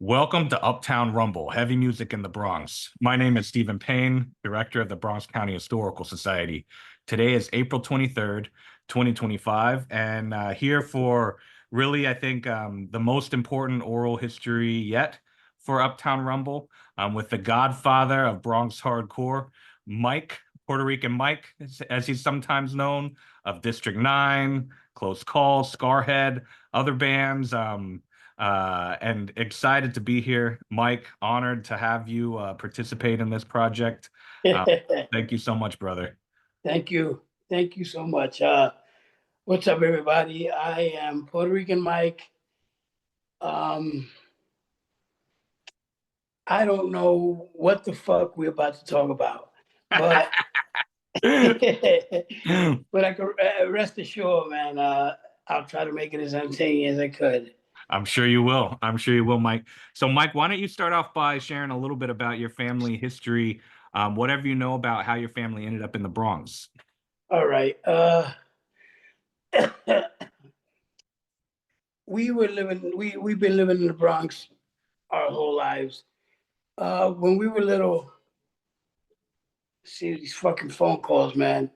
Welcome to Uptown Rumble, heavy music in the Bronx. My name is Steven Payne, director of the Bronx County Historical Society. Today is April 23rd, 2025, and here for really, I think, the most important oral history yet for Uptown Rumble, with the godfather of Bronx hardcore, Mike, Puerto Rican Myke, as he's sometimes known, of District 9, Close Call, Skarhead, other bands. And excited to be here. Mike, honored to have you participate in this project. Uh, Thank you so much, brother. Thank you. Thank you so much. What's up, everybody? I am Puerto Rican Myke. I don't know what the fuck we're about to talk about, but but I can rest assured, man. I'll try to make it as entertaining as I could. I'm sure you will. I'm sure you will, Mike. So, Mike, why don't you start off by sharing a little bit about your family history, whatever you know about how your family ended up in the Bronx. All right. We've been living in the Bronx our whole lives. When we were little, see these fucking phone calls, man.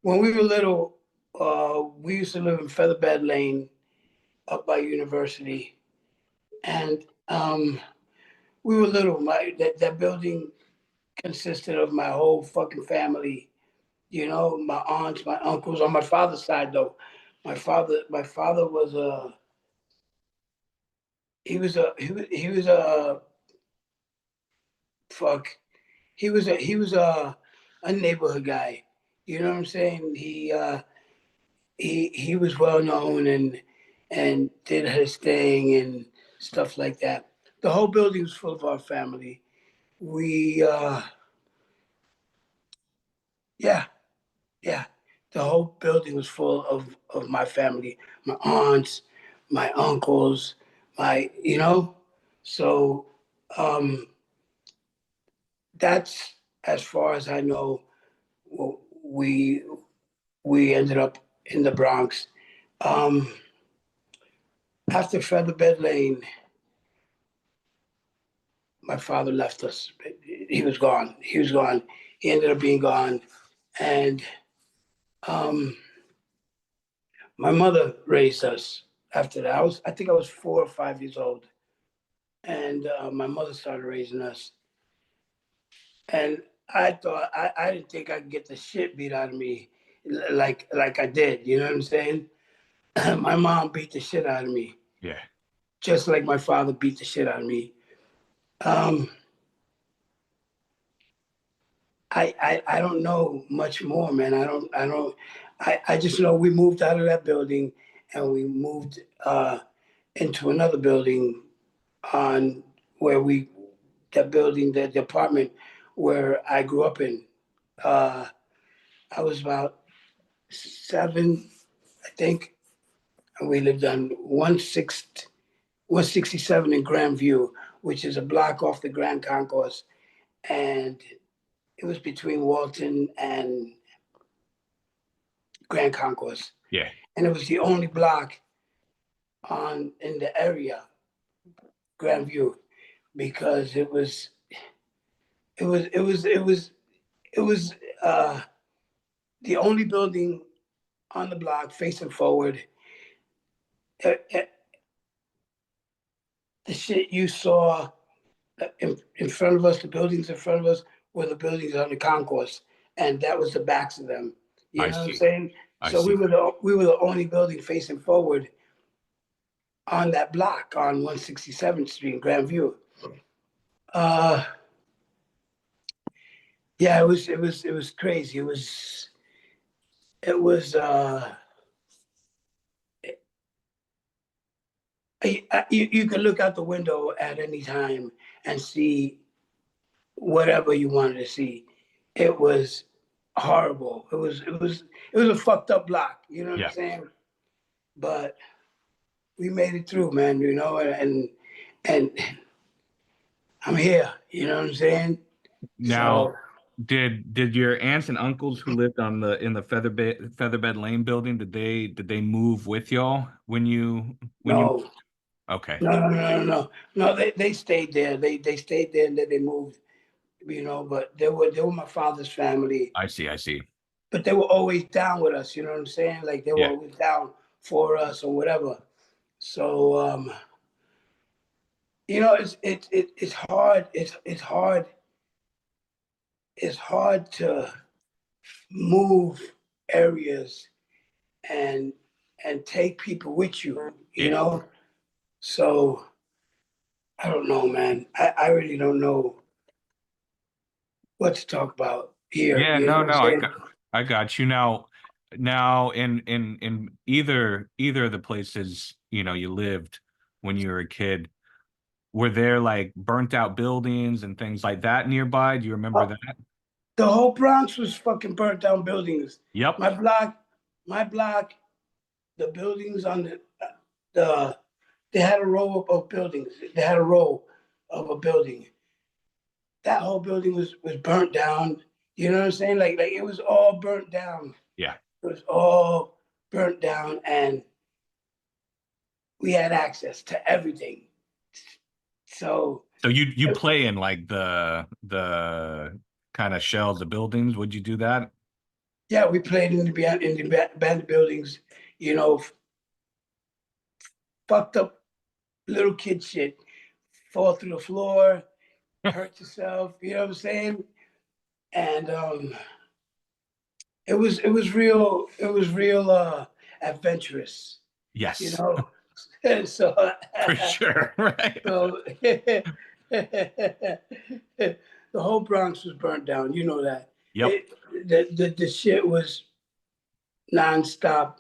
When we were little, we used to live in Featherbed Lane up by University. And we were little. That building consisted of my whole fucking family, my aunts, my uncles. On my father's side, though, my father was a neighborhood guy. You know what I'm saying? He was well known and did his thing and stuff like that. The whole building was full of our family. We yeah, yeah. The whole building was full of my family, my aunts, my uncles, so um that's as far as I know. We we ended up in the Bronx. Um, After Featherbed Lane, my father left us. He was gone. He was gone. He ended up being gone. And my mother raised us after that. I think I was 4 or 5 years old. And my mother started raising us. And I thought, I didn't think I could get the shit beat out of me like I did. You know what I'm saying? My mom beat the shit out of me. Yeah. Just like my father beat the shit out of me. Um, I don't know much more, man. I just know we moved out of that building and we moved into another building on where the apartment where I grew up in. I was about 7, I think, and we lived on 167 in Grandview, which is a block off the Grand Concourse, and it was between Walton and Grand Concourse. Yeah. And it was the only block in the area, Grandview, because it was the only building on the block facing forward. The shit you saw in front of us, the buildings in front of us, were the buildings on the concourse, and that was the backs of them. You know what I'm saying? So we were the only building facing forward on that block on 167th Street in Grandview. Yeah, it was crazy. You could look out the window at any time and see whatever you wanted to see. It was horrible. It was a fucked up block. You know what I'm saying? But we made it through, man. And I'm here. You know what I'm saying? Now, did your aunts and uncles who lived in the Featherbed Lane building, did they move with y'all when you No, Okay. No. They stayed there. They stayed there and then they moved. But they were my father's family. I see. I see. But they were always down with us. You know what I'm saying? Like they were Yeah. always down for us or whatever. So it's hard. It's hard to move areas and take people with you. You Yeah. know. So I don't know, man. I really don't know what to talk about here. Yeah, You know no, what I'm no, saying? I got you now. Now, in either of the places, you lived when you were a kid, were there like burnt out buildings and things like that nearby? Do you remember Uh, that? the whole Bronx was fucking burnt down buildings. Yep. My block, my block, the buildings on the they had a row of buildings. They had a row of a building. That whole building was burnt down. You know what I'm saying? Like it was all burnt down. Yeah. It was all burnt down, and we had access to everything. So So you play in like the kind of shells of buildings. Would you do that? yeah, we played in the abandoned buildings. You know, fucked up little kid shit, fall through the floor, hurt yourself. You know what I'm saying? And it was real adventurous. You Yes, know, and so for sure. Right. so the whole Bronx was burnt down. You know that. Yep. It, the shit was nonstop.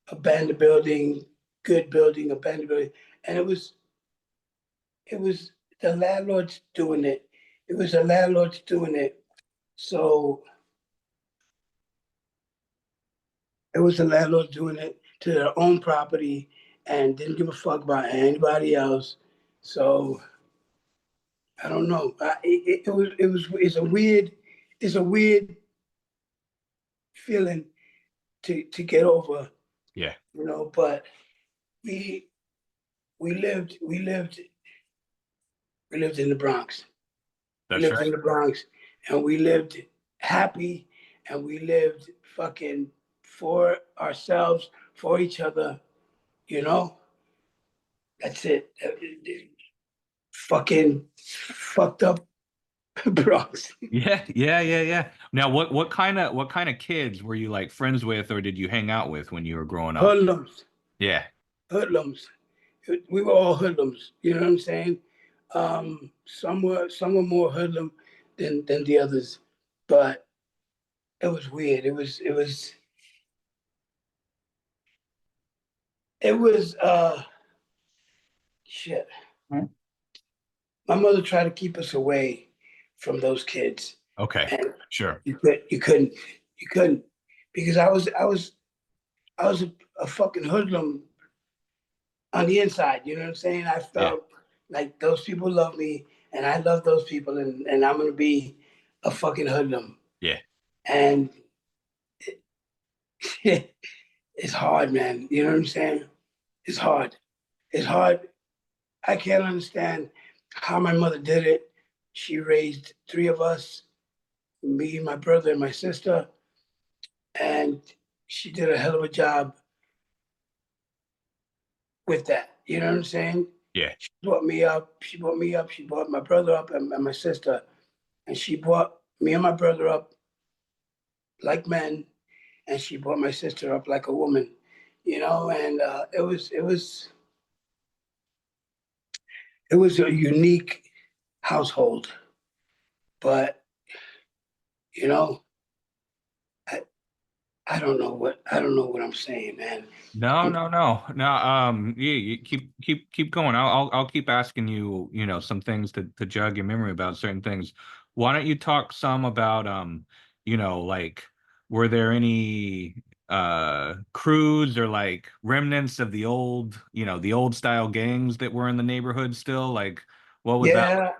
Abandoned building, good building, abandoned building, and it was the landlords doing it. It was the landlords doing it. So it was the landlords doing it to their own property and didn't give a fuck about anybody else. So I don't know. It's a weird feeling to get over, Yeah, But we we lived we lived we lived in the Bronx. We that's lived right. in the Bronx, and we lived happy, and we lived fucking for ourselves, for each other. You know, that's it. Fucking fucked up Bronx. Yeah, yeah, yeah, yeah. Now, what kind of kids were you like friends with, or did you hang out with when you were growing up? Hoodlums, Yeah, hoodlums. We were all hoodlums. You know what I'm saying? Some were more hoodlum than the others, but it was weird. It was shit. My mother tried to keep us away from those kids, okay, and sure. you couldn't, because I was a fucking hoodlum on the inside. You know what I'm saying? I Yeah, felt like those people love me, and I love those people, and I'm gonna be a fucking hoodlum. yeah. And it's hard, man. You know what I'm saying? It's hard. It's hard. I can't understand how my mother did it. She raised three of us, me, my brother, and my sister, and she did a hell of a job with that. You know what I'm saying? Yeah, She brought me up. She brought me up. She brought my brother up and my sister, and she brought me and my brother up like men, and she brought my sister up like a woman. And it was a unique household, but you know, I, I don't know what I'm saying, man. no, no, no, no. You keep going. I'll keep asking you, some things to jog your memory about certain things. Why don't you talk some about, like, were there any crews or like remnants of the old style gangs that were in the neighborhood still? Like, what was that like?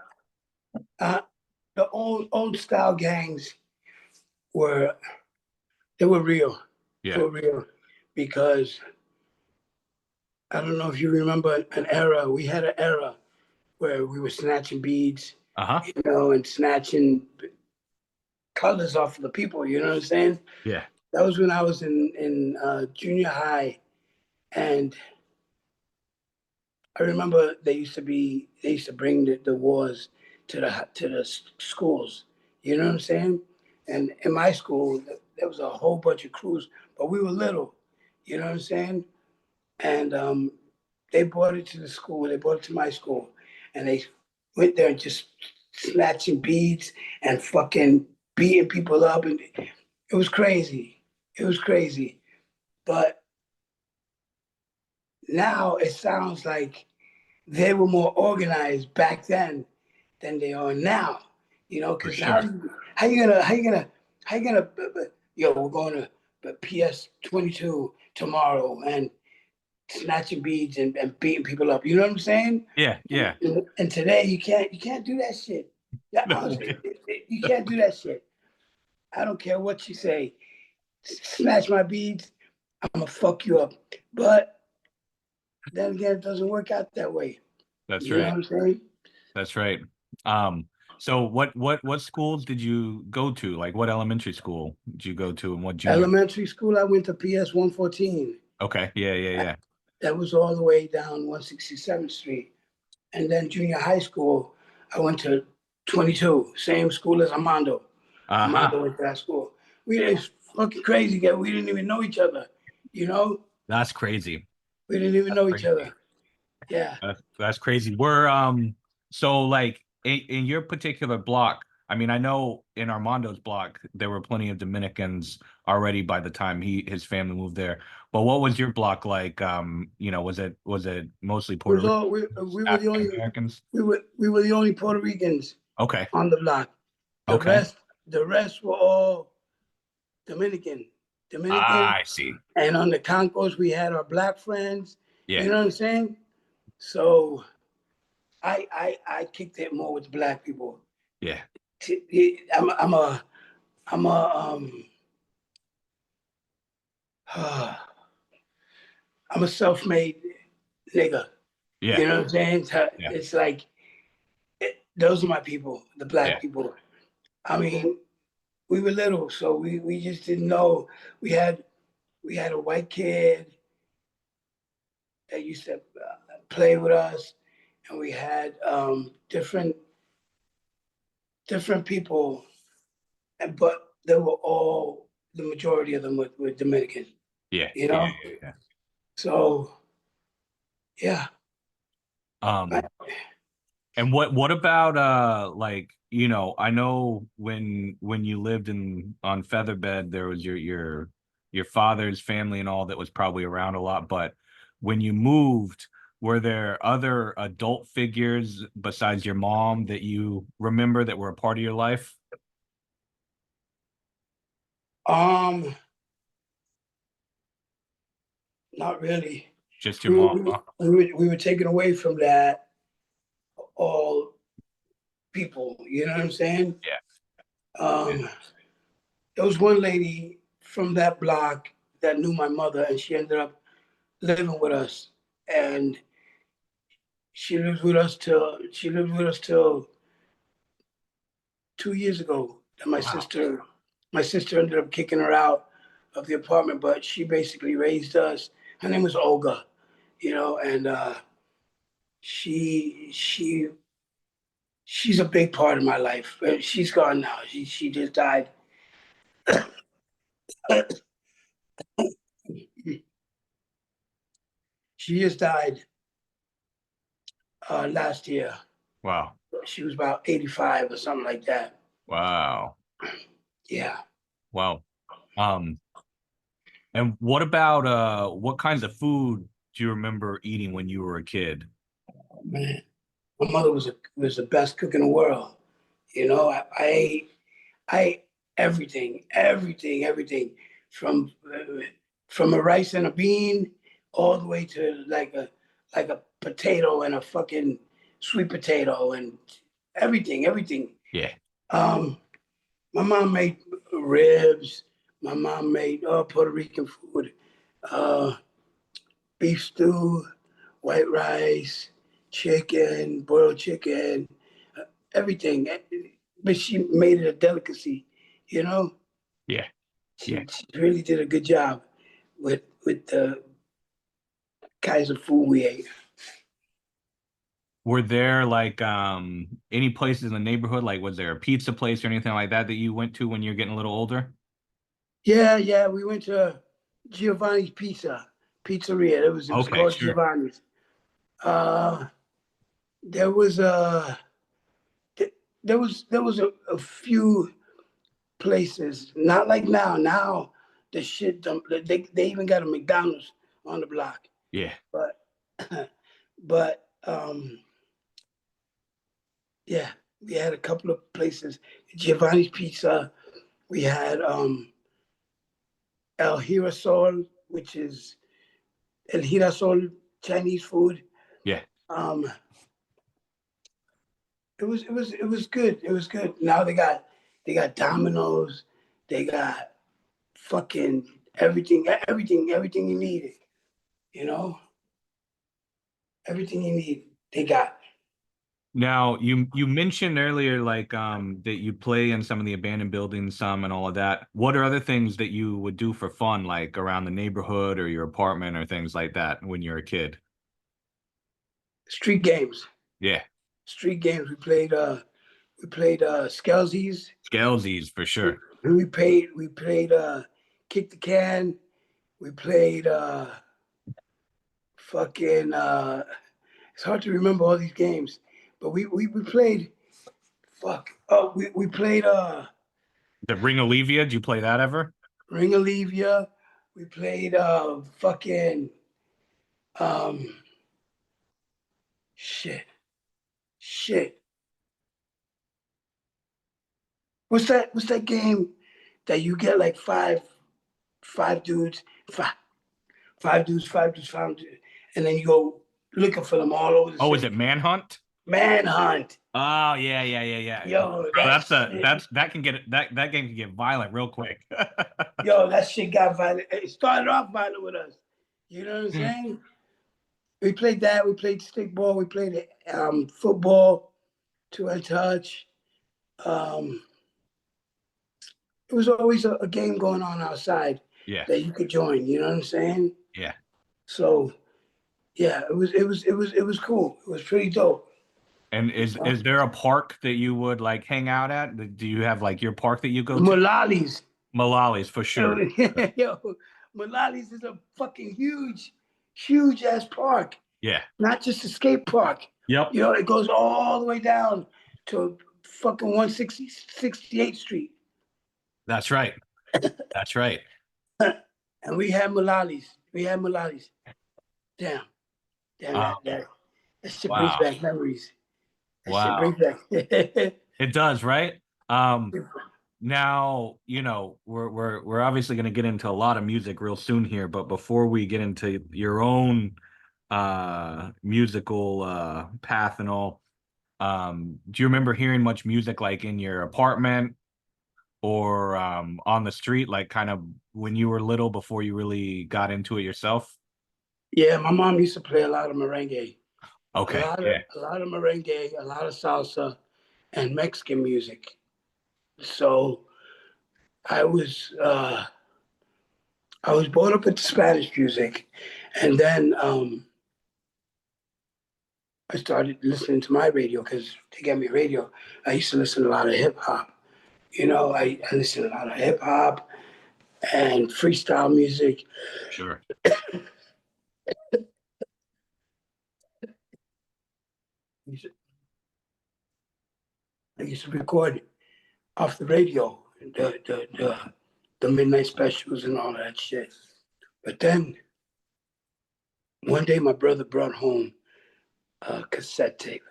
Yeah, uh, the old style gangs were they were real. They Yeah, were real because I don't know if you remember an era. We had an era where we were snatching beads, Uh-huh. you know, and snatching colors off of the people. You know what I'm saying? Yeah. That was when I was in junior high, and I remember they used to bring the wars to the schools. You know what I'm saying? And in my school, there was a whole bunch of crews, but we were little. You know what I'm saying? And they brought it to the school. They brought it to my school, and they went there and just snatching beads and fucking beating people up, and it was crazy. It was crazy. But now it sounds like they were more organized back then than they are now. You know, For because sure. how you gonna yo, we're going to PS 22 tomorrow and snatching beads and beating people up. You know what I'm saying? Yeah, yeah. And today you can't do that shit. Yeah, No honestly, way. you can't do that shit. I don't care what you say. Snatch my beads, I'm gonna fuck you up. But then again, it doesn't work out that way. That's You know right. what I'm saying? That's right. So what schools did you go to? Like what elementary school did you go to and what junior? Elementary school, I went to PS 114. Okay. Yeah, yeah, yeah. That was all the way down 167th Street. And then junior high school, I went to 22, same school as Armando. Uh-huh. Armando went to that school. It's fucking crazy, guy. We didn't even know each other. You know, That's crazy. we didn't even That's know each crazy. other. Yeah. That's crazy. We're so like in your particular block, I mean, I know in Armando's block there were plenty of Dominicans already by the time his family moved there. But what was your block like? Was it mostly It Puerto was all Ricans, we were the African only Americans? we were the only Puerto Ricans Okay. on the block. The Okay. rest were all Dominican. Dominican. I see. And on the concourse we had our black friends. Yeah. You know what I'm saying? So I kicked it more with the black people. Yeah. I'm a I'm a I'm a self-made nigga. Yeah. You know what I'm saying? Yeah. It's like those are my people, the Yeah. black people. I mean, we were little, so we just didn't know. We had a white kid that used to play with us, and we had different people, but they were all the majority of them were Dominican. Yeah. You Yeah. know, Yeah. so yeah. Yeah. And what about like, I know when you lived on Featherbed, there was your father's family and all that was probably around a lot, but when you moved, were there other adult figures besides your mom that you remember that were a part of your life? Um, Not really. Just your We were, mom, we were, huh? we were taken away from that all people. You know what I'm saying? Yeah. Yeah. Um, there was one lady from that block that knew my mother, and she ended up living with us, and she lived with us till 2 years ago. And Wow. my sister ended up kicking her out of the apartment, but she basically raised us. Her name was Olga, you know, and she she's a big part of my life. She's gone now. She just died. She just died last year. Wow. She was about 85 or something like that. Wow. Yeah. Wow. Um, and what about what kinds of food do you remember eating when you were a kid? Man, my mother was the best cook in the world. You know, I ate everything from from a rice and a bean all the way to like a potato and a fucking sweet potato and everything. Yeah. Um, my mom made ribs. My mom made Puerto Rican food, uh, beef stew. white rice, chicken, boiled chicken, everything. But she made it a delicacy, you know? Yeah. Yeah. She really did a good job with the kinds of food we ate. Were there like any places in the neighborhood? Like, was there a pizza place or anything like that that you went to when you're getting a little older? Yeah, we went to Giovanni's Pizzeria. It was Okay, called sure. Giovanni's. Uh, there was a a few places, not like now. Now the shit, they even got a McDonald's on the block. Yeah. But but yeah, we had a couple of places. Giovanni's Pizza. We had El Girasol, which is El Girasol Chinese food. Yeah. Um, it was good. It was good. Now they got Domino's. They got fucking everything you needed. You know, everything you need. They got. Now you mentioned earlier like that you play in some of the abandoned buildings, some and all of that. What are other things that you would do for fun, like around the neighborhood or your apartment or things like that when you're a kid? Street games. Yeah. Street games. We played Skelzies. Scalesies for sure. We played Kick the Can. We played fucking it's hard to remember all these games. But we played we played The Ring Olivia, did you play that ever? Ring Olivia. We played fucking um shit. Shit. What's that game that you get like five dudes, five dudes, and then you go looking for them all over the Oh, is city. it Manhunt? Manhunt. Oh yeah. Yo, Bro, that can get that game can get violent real quick. yo, that shit got violent. It started off violent with us. You know what I'm saying? We played that. We played stickball. We played football, two and touch. Um, it was always a game going on outside Yeah. that you could join. You know what I'm saying? Yeah. So yeah, it was cool. It was pretty dope. And is there a park that you would like hang out at? Do you have like your park that you go to? Mullali's. Malali's for sure. Yo, Mullali's is a fucking huge ass park. Yeah. Not just a skate park. Yep. You know, it goes all the way down to fucking 68th Street. That's right. That's right. And we had Mullali's. Damn, that shit brings Wow. back memories. That shit Wow. brings back. It does, right? Now, you know, we're obviously going to get into a lot of music real soon here, but before we get into your own musical path and all, do you remember hearing much music like in your apartment or on the street, like kind of when you were little before you really got into it yourself? Yeah, my mom used to play a lot of merengue. Okay. A lot of merengue, a lot of salsa, and Mexican music. So I was brought up with the Spanish music, and then I started listening to my radio because they gave me a radio. I used to listen to a lot of hip hop. You know, I listened to a lot of hip hop and freestyle music. Sure. I used to record off the radio, the midnight specials and all that shit. But then one day my brother brought home a cassette tape.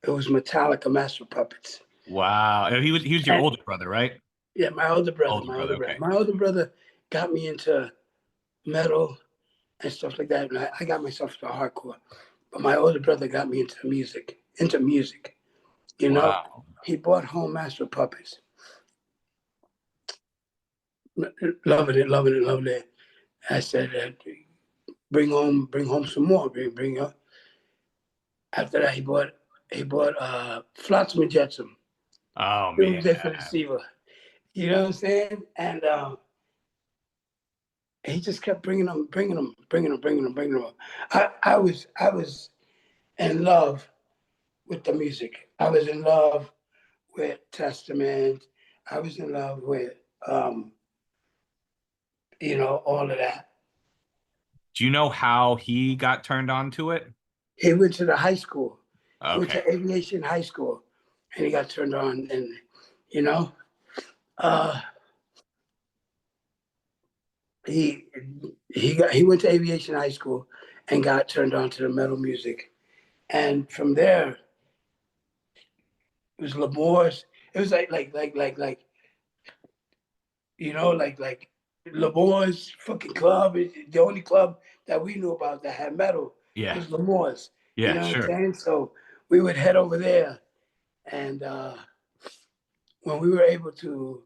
It was Metallica Master Puppets. Wow. He was your older brother, right? Yeah, my older brother. Okay. My older brother got me into metal and stuff like that. And I got myself into hardcore. But my older brother got me into music. You know? Wow. He brought home Master Puppets. Loving it. I said, bring home some more. Bring up. After that, he bought Flotsam and Jetsam. Oh It was man. there for the receiver. You know what I'm saying? And he just kept bringing them. I was in love with the music. I was in love with Testament. I was in love with all of that. Do you know how he got turned on to it? He went to the high school. He went Okay. to aviation high school, and he got turned on. And you know, uh, he he went to aviation high school and got turned on to the metal music. And from there, it was Lemore's. It was like Lemore's fucking club. The only club that we knew about that had metal Yeah. was Lemore's. You Yeah, know what I'm sure. saying? So we would head over there, and when we were able to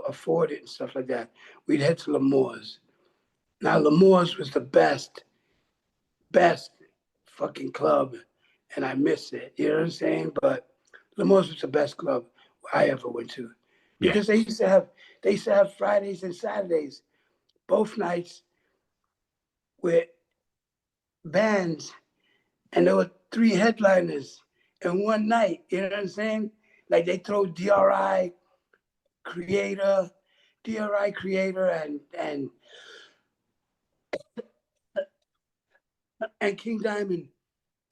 afford it and stuff like that, we'd head to Lemore's. Now Lemore's was the best fucking club, and I miss it. You know what I'm saying? But Lemore's was the best club I ever went to Yeah. because they used to have Fridays and Saturdays, both nights with bands, and there were 3 headliners in one night. You know what I'm saying? Like they throw Creator, DRI Creator, and King Diamond,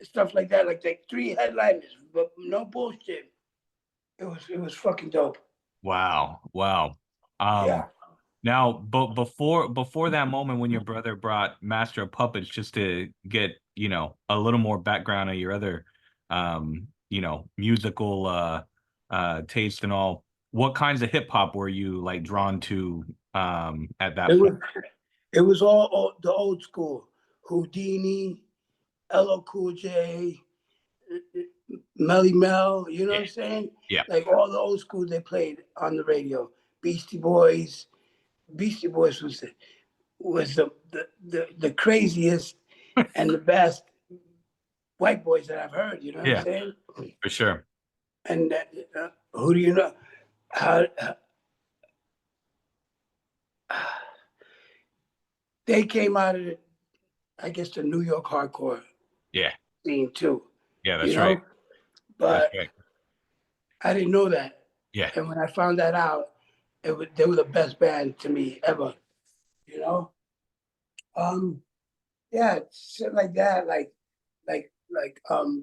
stuff like that. Like 3 headliners, but no bullshit. It was fucking dope. Wow. Wow. Um, Yeah. Now, but before that moment when your brother brought Master of Puppets, just to get, a little more background of your other musical taste and all, what kinds of hip hop were you like drawn to at It that was point? it was all the old school. Houdini, LL Cool J, Melly Mel, you know what Yeah. I'm saying? Yeah. Like all the old school they played on the radio. Beastie Boys. Beastie Boys was the craziest and the best white boys that I've heard, you know what I'm Yeah, saying? for sure. And who do you know? How they came out of I guess the New York hardcore Yeah. scene too, Yeah, you that's right. know? That's But right. I didn't know that. Yeah. And when I found that out, they were the best band to me ever, you know? Um, yeah, shit like that, like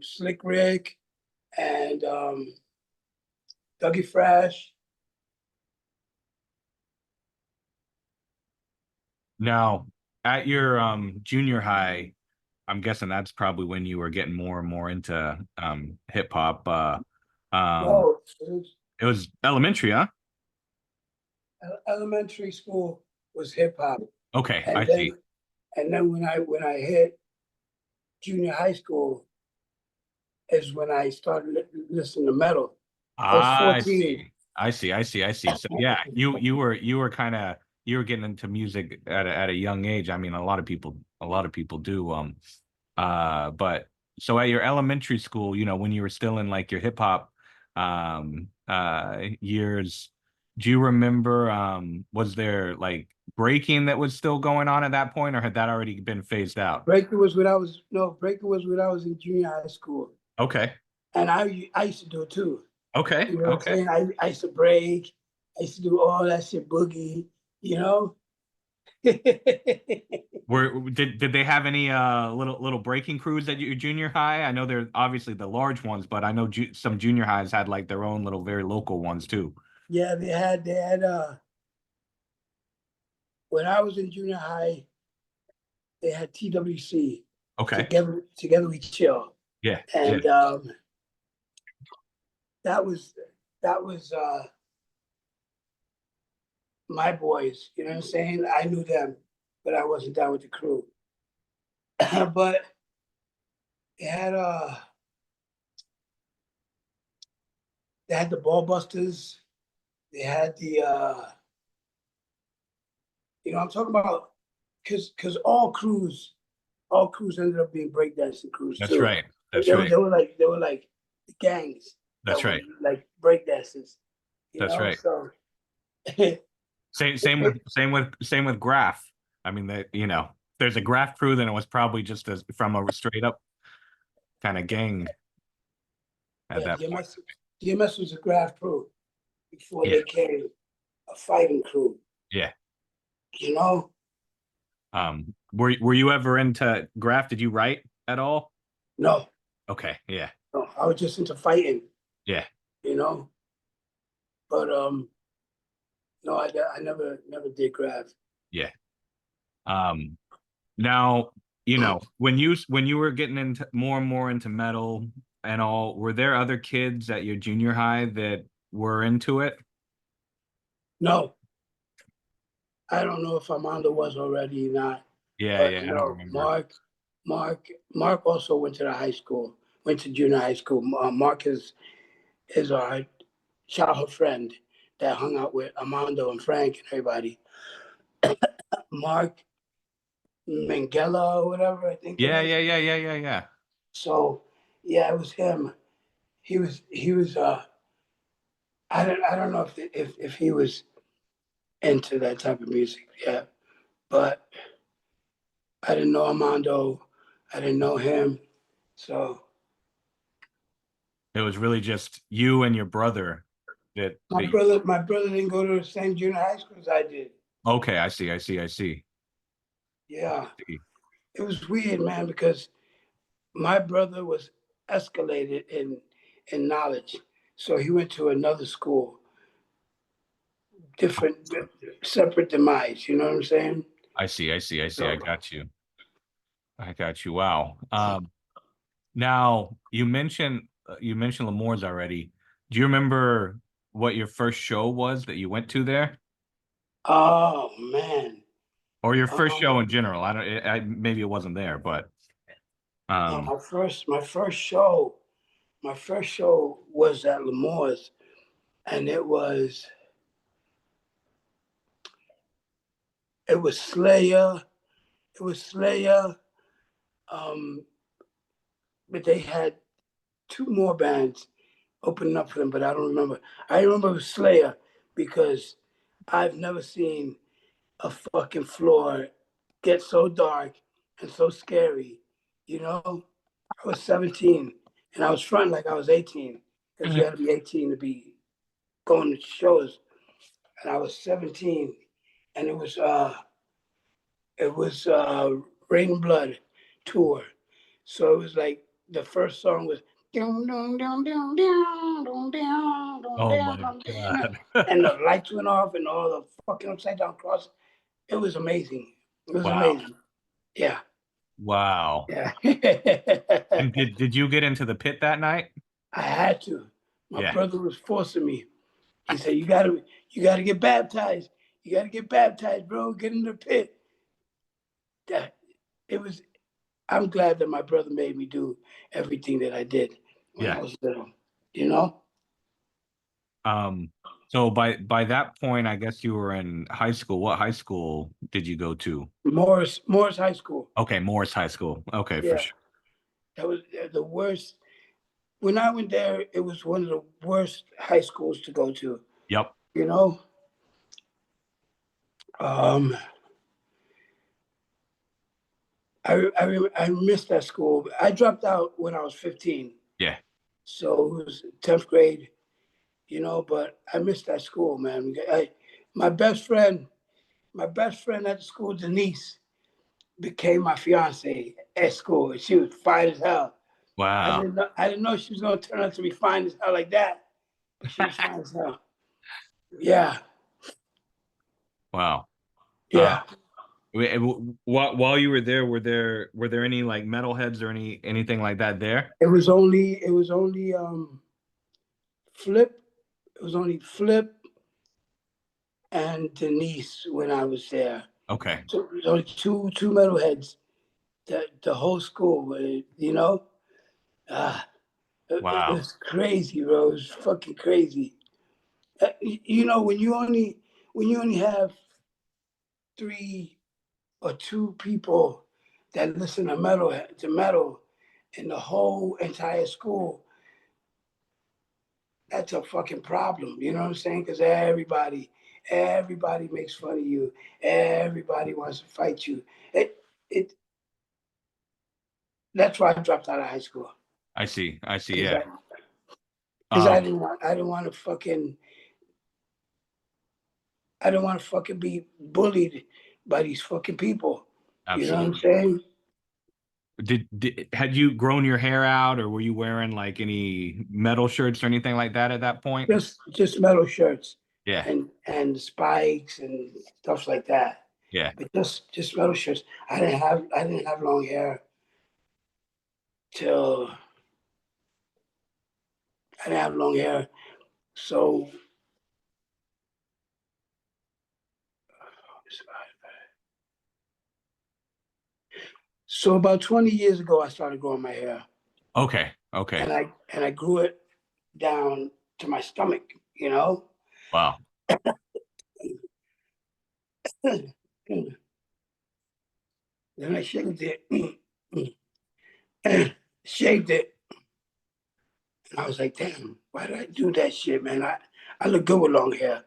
Slick Rick and Dougie Fresh. Now, at your junior high, I'm guessing that's probably when you were getting more and more into hip hop. Um No, it was it was elementary, huh? elementary school was hip hop, Okay, I and see. then when I hit junior high school is when I started listening to metal. I was I 14. see. I see. I see. I see. So yeah, you were kind of you were getting into music at a young age. I mean, a lot of people do. But so at your elementary school, when you were still in like your hip hop years, do you remember was there like breaking that was still going on at that point, or had that already been phased out? Breaker was when I was in junior high school, Okay. and I used to do it too. Okay. You know what I'm Okay. saying? I used to break. I used to do all that shit boogie. You know. Did they have any little breaking crews at your junior high? I know they're obviously the large ones, but I know some junior highs had like their own little very local ones too. Yeah, they had when I was in junior high, they had TWC, Okay. together we chill. Yeah. Yeah. And that was that was my boys, you know what I'm saying? I knew them, but I wasn't down with the crew. But they had uh they had the Ball Busters, they had You know, I'm talking about because all crews ended up being breakdancing crews That's too. right. That's They, right. they were like gangs that That's were right. like breakdancers. You That's know, right. so Same with Graph. I mean, that there's a Graph crew, then it was probably just from a straight up kind of gang at yeah, that point. DMS was a graph crew before Yeah, they became a fighting crew. yeah. You know, Were you ever into Graph? Did you write at all? no, Okay, yeah, no, I was just into fighting. yeah, You know, but no, I never did graph. yeah. Um, Now, when you were getting into more and more into metal and all, were there other kids at your junior high that were into it? No, I don't know if Armando was already or not, Yeah, but yeah, I don't no, remember. Mark also went to the high school, went to junior high school. Mark is our childhood friend that hung out with Armando and Frank and everybody. Mark Minguella or whatever I think it Yeah, is. yeah, yeah, yeah, yeah, yeah. So yeah, it was him. He was I don't know if he was into that type of music, yeah. But I didn't know Armando. I didn't know him. So It was really just you and your brother that my brother didn't go to the same junior high school as I did. okay, I see, I see, I see. Yeah. It was weird, man, because my brother was escalated in knowledge. So he went to another school, different separate demise, you know what I'm saying? I see, I see, I see. I So got you. I got you. Wow. Now you mentioned Lemore's already. Do you remember what your first show was that you went to there? oh man. Or your first show Um in general. I don't. Maybe it wasn't there, but no, um, my first show was at Lemore's, and it was Slayer. It was Slayer. Um, but they had two more bands opening up for them, but I don't remember. I remember it was Slayer because I've never seen a fucking floor get so dark and so scary. You know, I was 17 and I was fronting like I was 18 because you had to be 18 to be going to shows. And I was 17 and it was Rain and Blood tour. So it was like the first song was down, down, down, down, down, down, down, oh down, my down, down, God. and the lights went off and all the fucking upside down cross. It was amazing. It was Wow. amazing. Yeah. Wow. Yeah. And did you get into the pit that night? I had to. My Yeah. brother was forcing me. He said, you gotta get baptized. You gotta get baptized, bro. Get in the pit. That it was I'm glad that my brother made me do everything that I did when I Yeah. was little, you know? Um, so by that point, I guess you were in high school. What high school did you go to? Morris High School. Okay, Morris High School. Okay, for Yeah, sure. that was the worst. When I went there, it was one of the worst high schools to go to, Yep. you know? Um, I missed that school. I dropped out when I was 15. Yeah. So it was 10th grade, you know, but I missed that school, man. My best friend, my best friend at the school, Denise, became my fiance at school. And she was fine as hell. Wow. I didn't know she was gonna turn out to be fine as hell like that, but she was fine as hell. Yeah, Wow. Uh, yeah. while you were there, were there any like metalheads or anything like that there? It was only Flip. It was only Flip and Denise when I was there. Okay. So it was only two metalheads. The whole school, you know. Ah, it Wow. was crazy, bro. It was fucking crazy. You know when you only have three or two people that listen to metal in the whole entire school, that's a fucking problem. You know what I'm saying? Because everybody makes fun of you. Everybody wants to fight you. It. That's why I dropped out of high school. I see. I see. Because Yeah. I Um, didn't want to fucking, I didn't want to fucking be bullied by these fucking people. You know what I'm Absolutely. saying? Did had you grown your hair out, or were you wearing like any metal shirts or anything like that at that point? Just metal shirts Yeah. and spikes and stuff like that. Yeah. But just metal shirts. I didn't have long hair till I didn't have long hair. So about 20 years ago I started growing my hair. Okay. Okay. And I grew it down to my stomach, you know? Wow. Then I shaved it. Shaved it. And I was like, damn, why did I do that shit, man? I look good with long hair.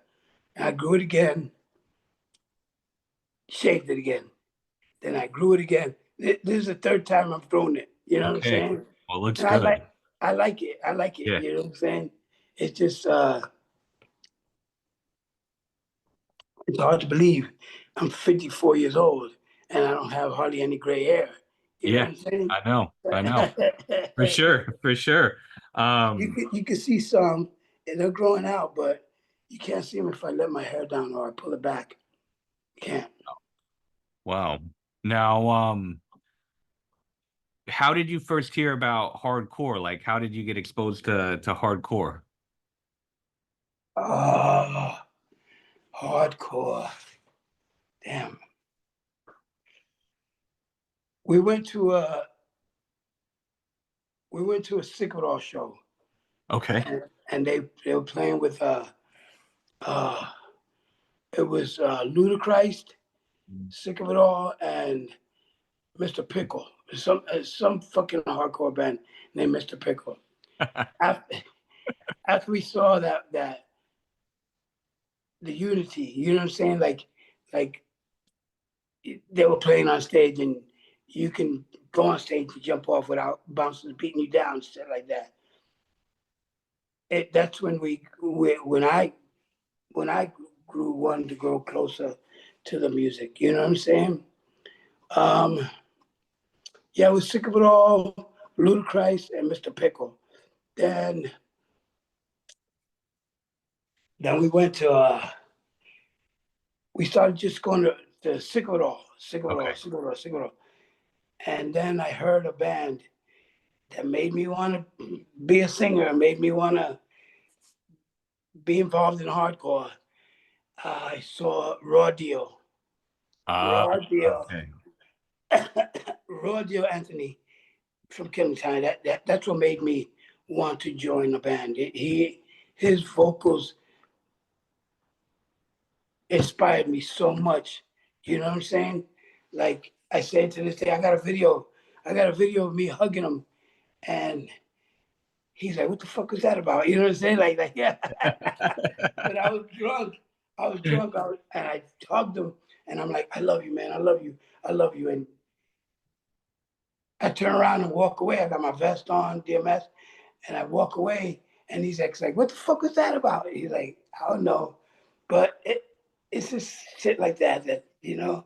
And I grew it again, shaved it again. Then I grew it again. This is the third time I've grown it. You know what I'm Okay. saying? Well, looks And good. I like it. I like it. Yeah. You know what I'm saying? It's just it's hard to believe. I'm 54 years old and I don't have hardly any gray hair. You know Yeah. what I'm saying? I know. I know. For sure. For sure. Um, You can see some and they're growing out, but you can't see them if I let my hair down or I pull it back. You can't. wow. Now, how did you first hear about hardcore? Like, how did you get exposed to hardcore? Oh, hardcore. Damn. We went to a Sick It All show, Okay. and they were playing with uh it was Ludacris, Sick of It All, and Mr. Pickle. Some fucking hardcore band named Mr. Pickle. After, after we saw that the unity, you know what I'm saying? Like they were playing on stage and you can go on stage and jump off without bouncers beating you down, shit like that. That's when when I wanted to grow closer to the music. You know what I'm saying? Um, yeah, I was Sick of It All, Ludacris, and Mr. Pickle. Then we went to we started just going to Sick of It All, Sick of It All, Okay. Sick of It All, Sick of It All. And then I heard a band that made me want to be a singer, made me want to be involved in hardcore. I saw Raw Deal, Uh, Raw Deal, okay. Raw Deal Anthony from Killing Time. That's what made me want to join the band. His vocals inspired me so much. You know what I'm saying? Like I said to this day, I got a video. I got a video of me hugging him, and he's like, "What the fuck was that about?" You know what I'm saying? Like yeah. But I was drunk. And I hugged him, and I'm like, "I love you, man. I love you. I love you." And I turn around and walk away. I got my vest on, DMS, and I walk away. And he's like, "What the fuck was that about?" He's like, "I don't know," but it's just shit like that you know.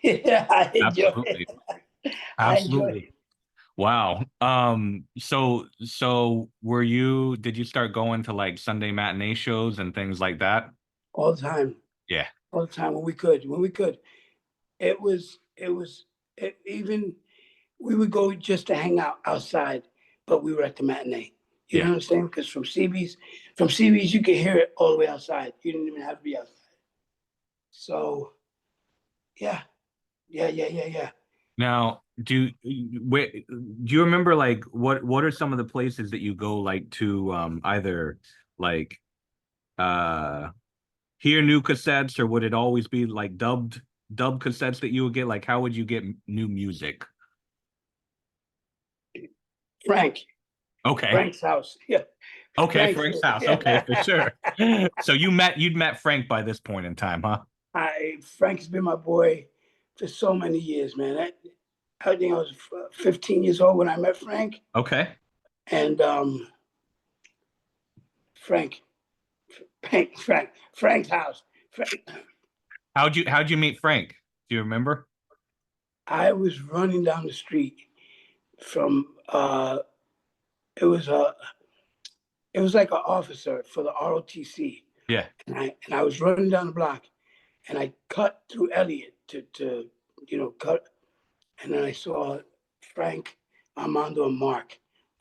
Yeah, I enjoy Absolutely. it. I enjoy Absolutely. it Wow. So did you start going to like Sunday matinee shows and things like that? all the time, Yeah. all the time when we could. When we could, even we would go just to hang out outside, but we were at the matinee. You know Yeah. what I'm saying? Because from CB's, you could hear it all the way outside. You didn't even have to be outside. So yeah, yeah. Now, do you remember like what are some of the places that you go like to either like uh hear new cassettes, or would it always be like dubbed cassettes that you would get? Like, how would you get new music? Frank, Okay. Frank's house. Yeah, Okay, Frank's. Frank's house. Okay, for sure. So you'd met Frank by this point in time, huh? Frank's been my boy for so many years, man. I think I was 15 years old when I met Frank, Okay. and Frank, Frank's house. Frank, How'd you meet Frank? Do you remember? I was running down the street from it was a it was like an officer for the ROTC, Yeah. and I was running down the block, and I cut through Elliott to cut, and then I saw Frank, Armando, and Mark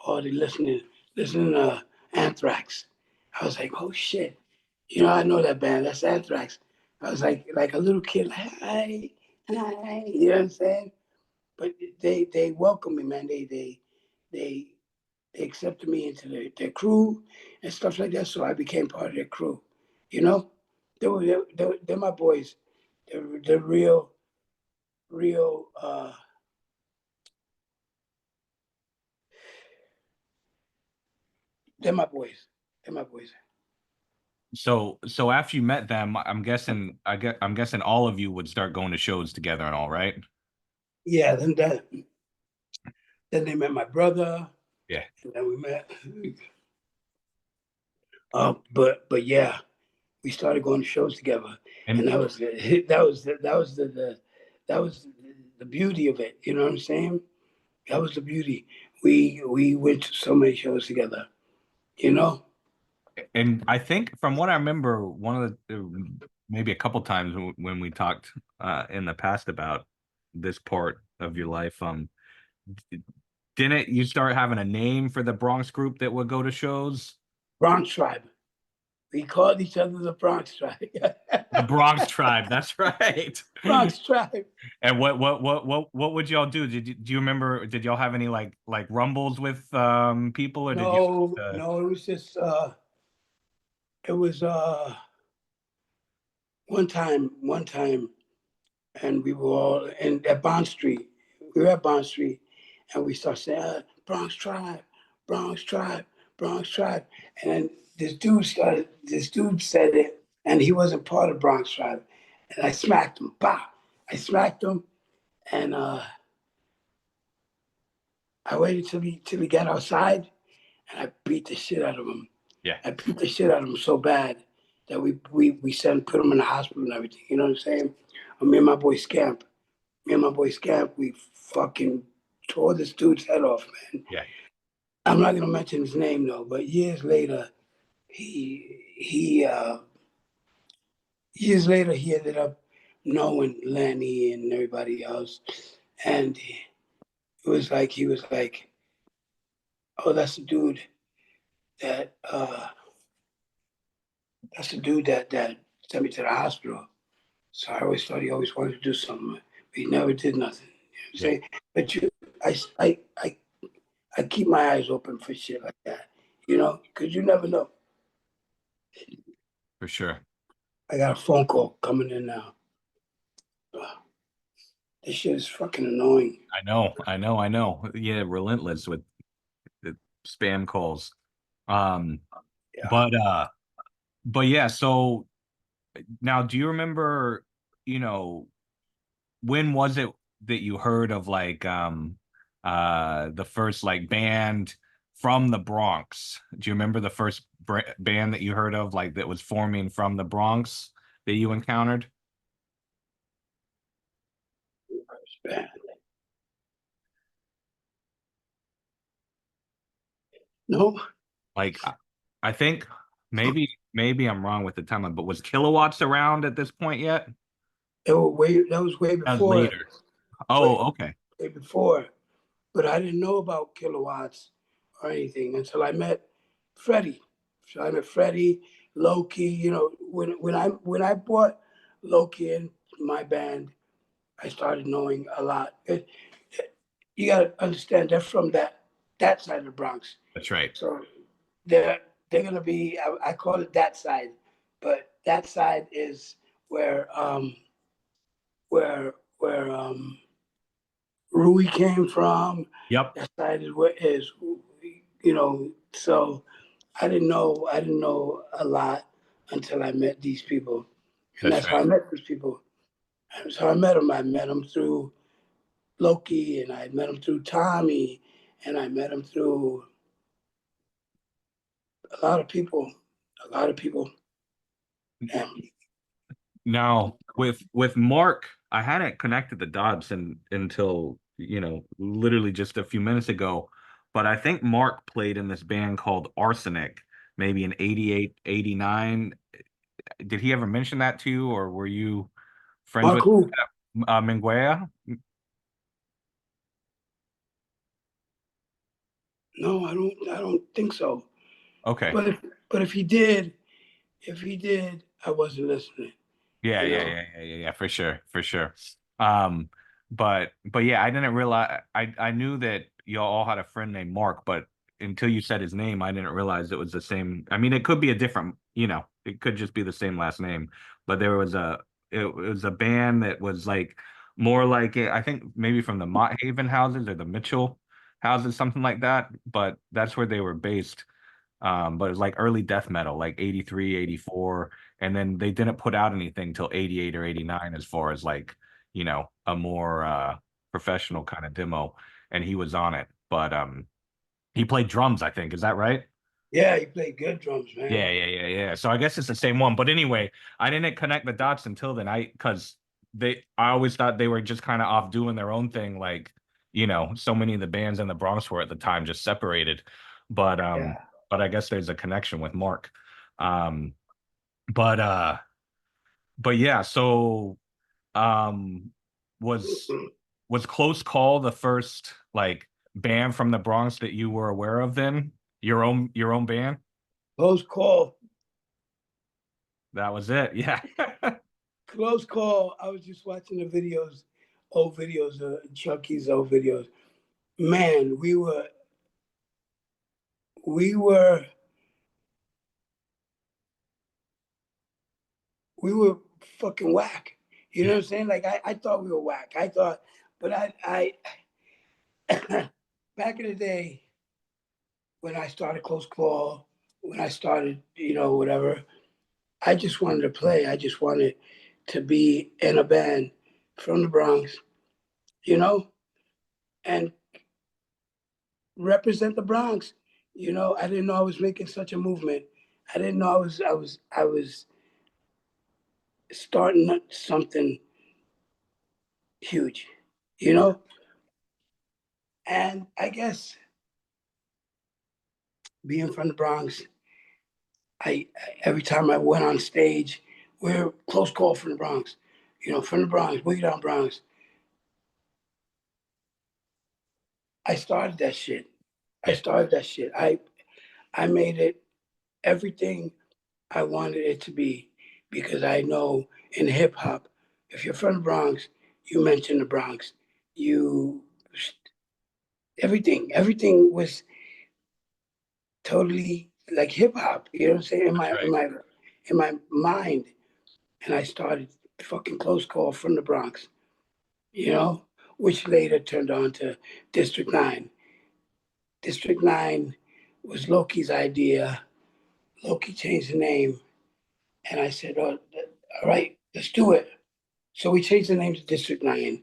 already listening to Anthrax. I was like, oh shit, I know that band. That's Anthrax. I was like a little kid, like, hi, hi, you know what I'm saying? But they welcomed me, man. They accepted me into their crew and stuff like that. So I became part of their crew. You know, they're my boys. They're real. They're my boys. They're my boys. So after you met them, I'm guessing all of you would start going to shows together and all, right? Yeah. Then they met my brother. Yeah. And then we met. But yeah, we started going to shows together, and And that was the beauty of it. You know what I'm saying? That was the beauty. We went to so many shows together. You know? I think from what I remember, one of the maybe a couple times when we talked in the past about this part of your life, didn't you start having a name for the Bronx group that would go to shows? Bronx Tribe. We called each other the Bronx Tribe. The Bronx Tribe, that's right. Bronx Tribe. And what would y'all do? Do you remember? Did y'all have any like rumbles with people, or did you? No, it was just it was one time, and we were all at Bond Street. We were at Bond Street, and we started saying, Bronx Tribe, Bronx Tribe, Bronx Tribe. And then this dude said it, and he wasn't part of Bronx Tribe. And I smacked him. Bah! I smacked him, and I waited till he got outside, and I beat the shit out of him. Yeah. I beat the shit out of him so bad that we put him in the hospital and everything. You know what I'm saying? Me and my boy Scamp, we fucking tore this dude's head off, man. Yeah. I'm not gonna mention his name though, but years later, he ended up knowing Lenny and everybody else, and it was like he was like, oh, that's the dude that that sent me to the hospital. So I always thought he always wanted to do something, but he never did nothing. You know what I'm saying? But I keep my eyes open for shit like that, because you never know. For sure. I got a phone call coming in now. This shit is fucking annoying. I know. Yeah, relentless with the spam calls. Yeah. But yeah, so now do you remember, when was it that you heard of like the first like band from the Bronx? Do you remember the first band that you heard of, like that was forming from the Bronx that you encountered? Bad. No, Like I think maybe I'm wrong with the timeline, but was Kilowatts around at this point yet? that was way That was before. later. Oh, okay. Way before. But I didn't know about Kilowatts or anything until I met Freddie. So I met Freddie, Loki. When I brought Loki in my band, I started knowing a lot. You got to understand they're from that side of the Bronx. That's right. So they're gonna be. I call it that side, but that side is where Rui came from. Yep. That side is where is, so I didn't know a lot until I met these people. And That's that's how I right. met these people. And so I met them. I met them through Loki, and I met them through Tommy, and I met them through a lot of people. A lot of people. And Now with Mark, I hadn't connected the dots until, literally just a few minutes ago. But I think Mark played in this band called Arsenic, maybe in 88, 89. Did he ever mention that to you, or were you friends Mark with who? Minguella? No, I don't think so. Okay. But if he did, I wasn't listening. Yeah, You yeah, know. yeah, yeah, yeah, yeah, for sure, for sure. Um, but yeah, I didn't realize I knew that y'all all had a friend named Mark, but until you said his name, I didn't realize it was the same. I mean, it could be a different, it could just be the same last name, but it was a band that was like more like I think maybe from the Mott Haven houses or the Mitchell houses, something like that. But that's where they were based. But it was like early death metal, like 83, 84, and then they didn't put out anything till 88 or 89 as far as like, a more professional kind of demo, and he was on it. But he played drums, I think. Is that right? Yeah, he played good drums, man. Yeah, yeah, yeah, yeah. So I guess it's the same one. But anyway, I didn't connect the dots until then. Because I always thought they were just kind of off doing their own thing, like, so many of the bands in the Bronx were at the time just separated. But Yeah. but I guess there's a connection with Mark. Um, but yeah, so um was was Close Call the first like band from the Bronx that you were aware of then? Your own band? Close call. That was it. Yeah. Close call. I was just watching the videos, old videos, Chucky's old videos. Man, we were we were fucking whack. You know what I'm saying? Like I thought we were whack. I thought, but I back in the day when I started Close Call, when I started, whatever, I just wanted to play. I just wanted to be in a band from the Bronx, you know, and represent the Bronx. I didn't know I was making such a movement. I didn't know I was starting something huge, you know? And I guess being from the Bronx, every time I went on stage, we're close call from the Bronx, from the Bronx, Boogie Down Bronx. I started that shit. I Yeah. started that shit. I made it everything I wanted it to be because I know in hip hop, if you're from the Bronx, you mention the Bronx. You everything was totally like hip hop. You know what I'm saying? In That's my in right. my in my mind, and I started fucking Close Call from the Bronx. Which later turned on to District 9. District 9 was Loki's idea. Loki changed the name, and I said, "Oh, all right, let's do it." So we changed the name to District 9,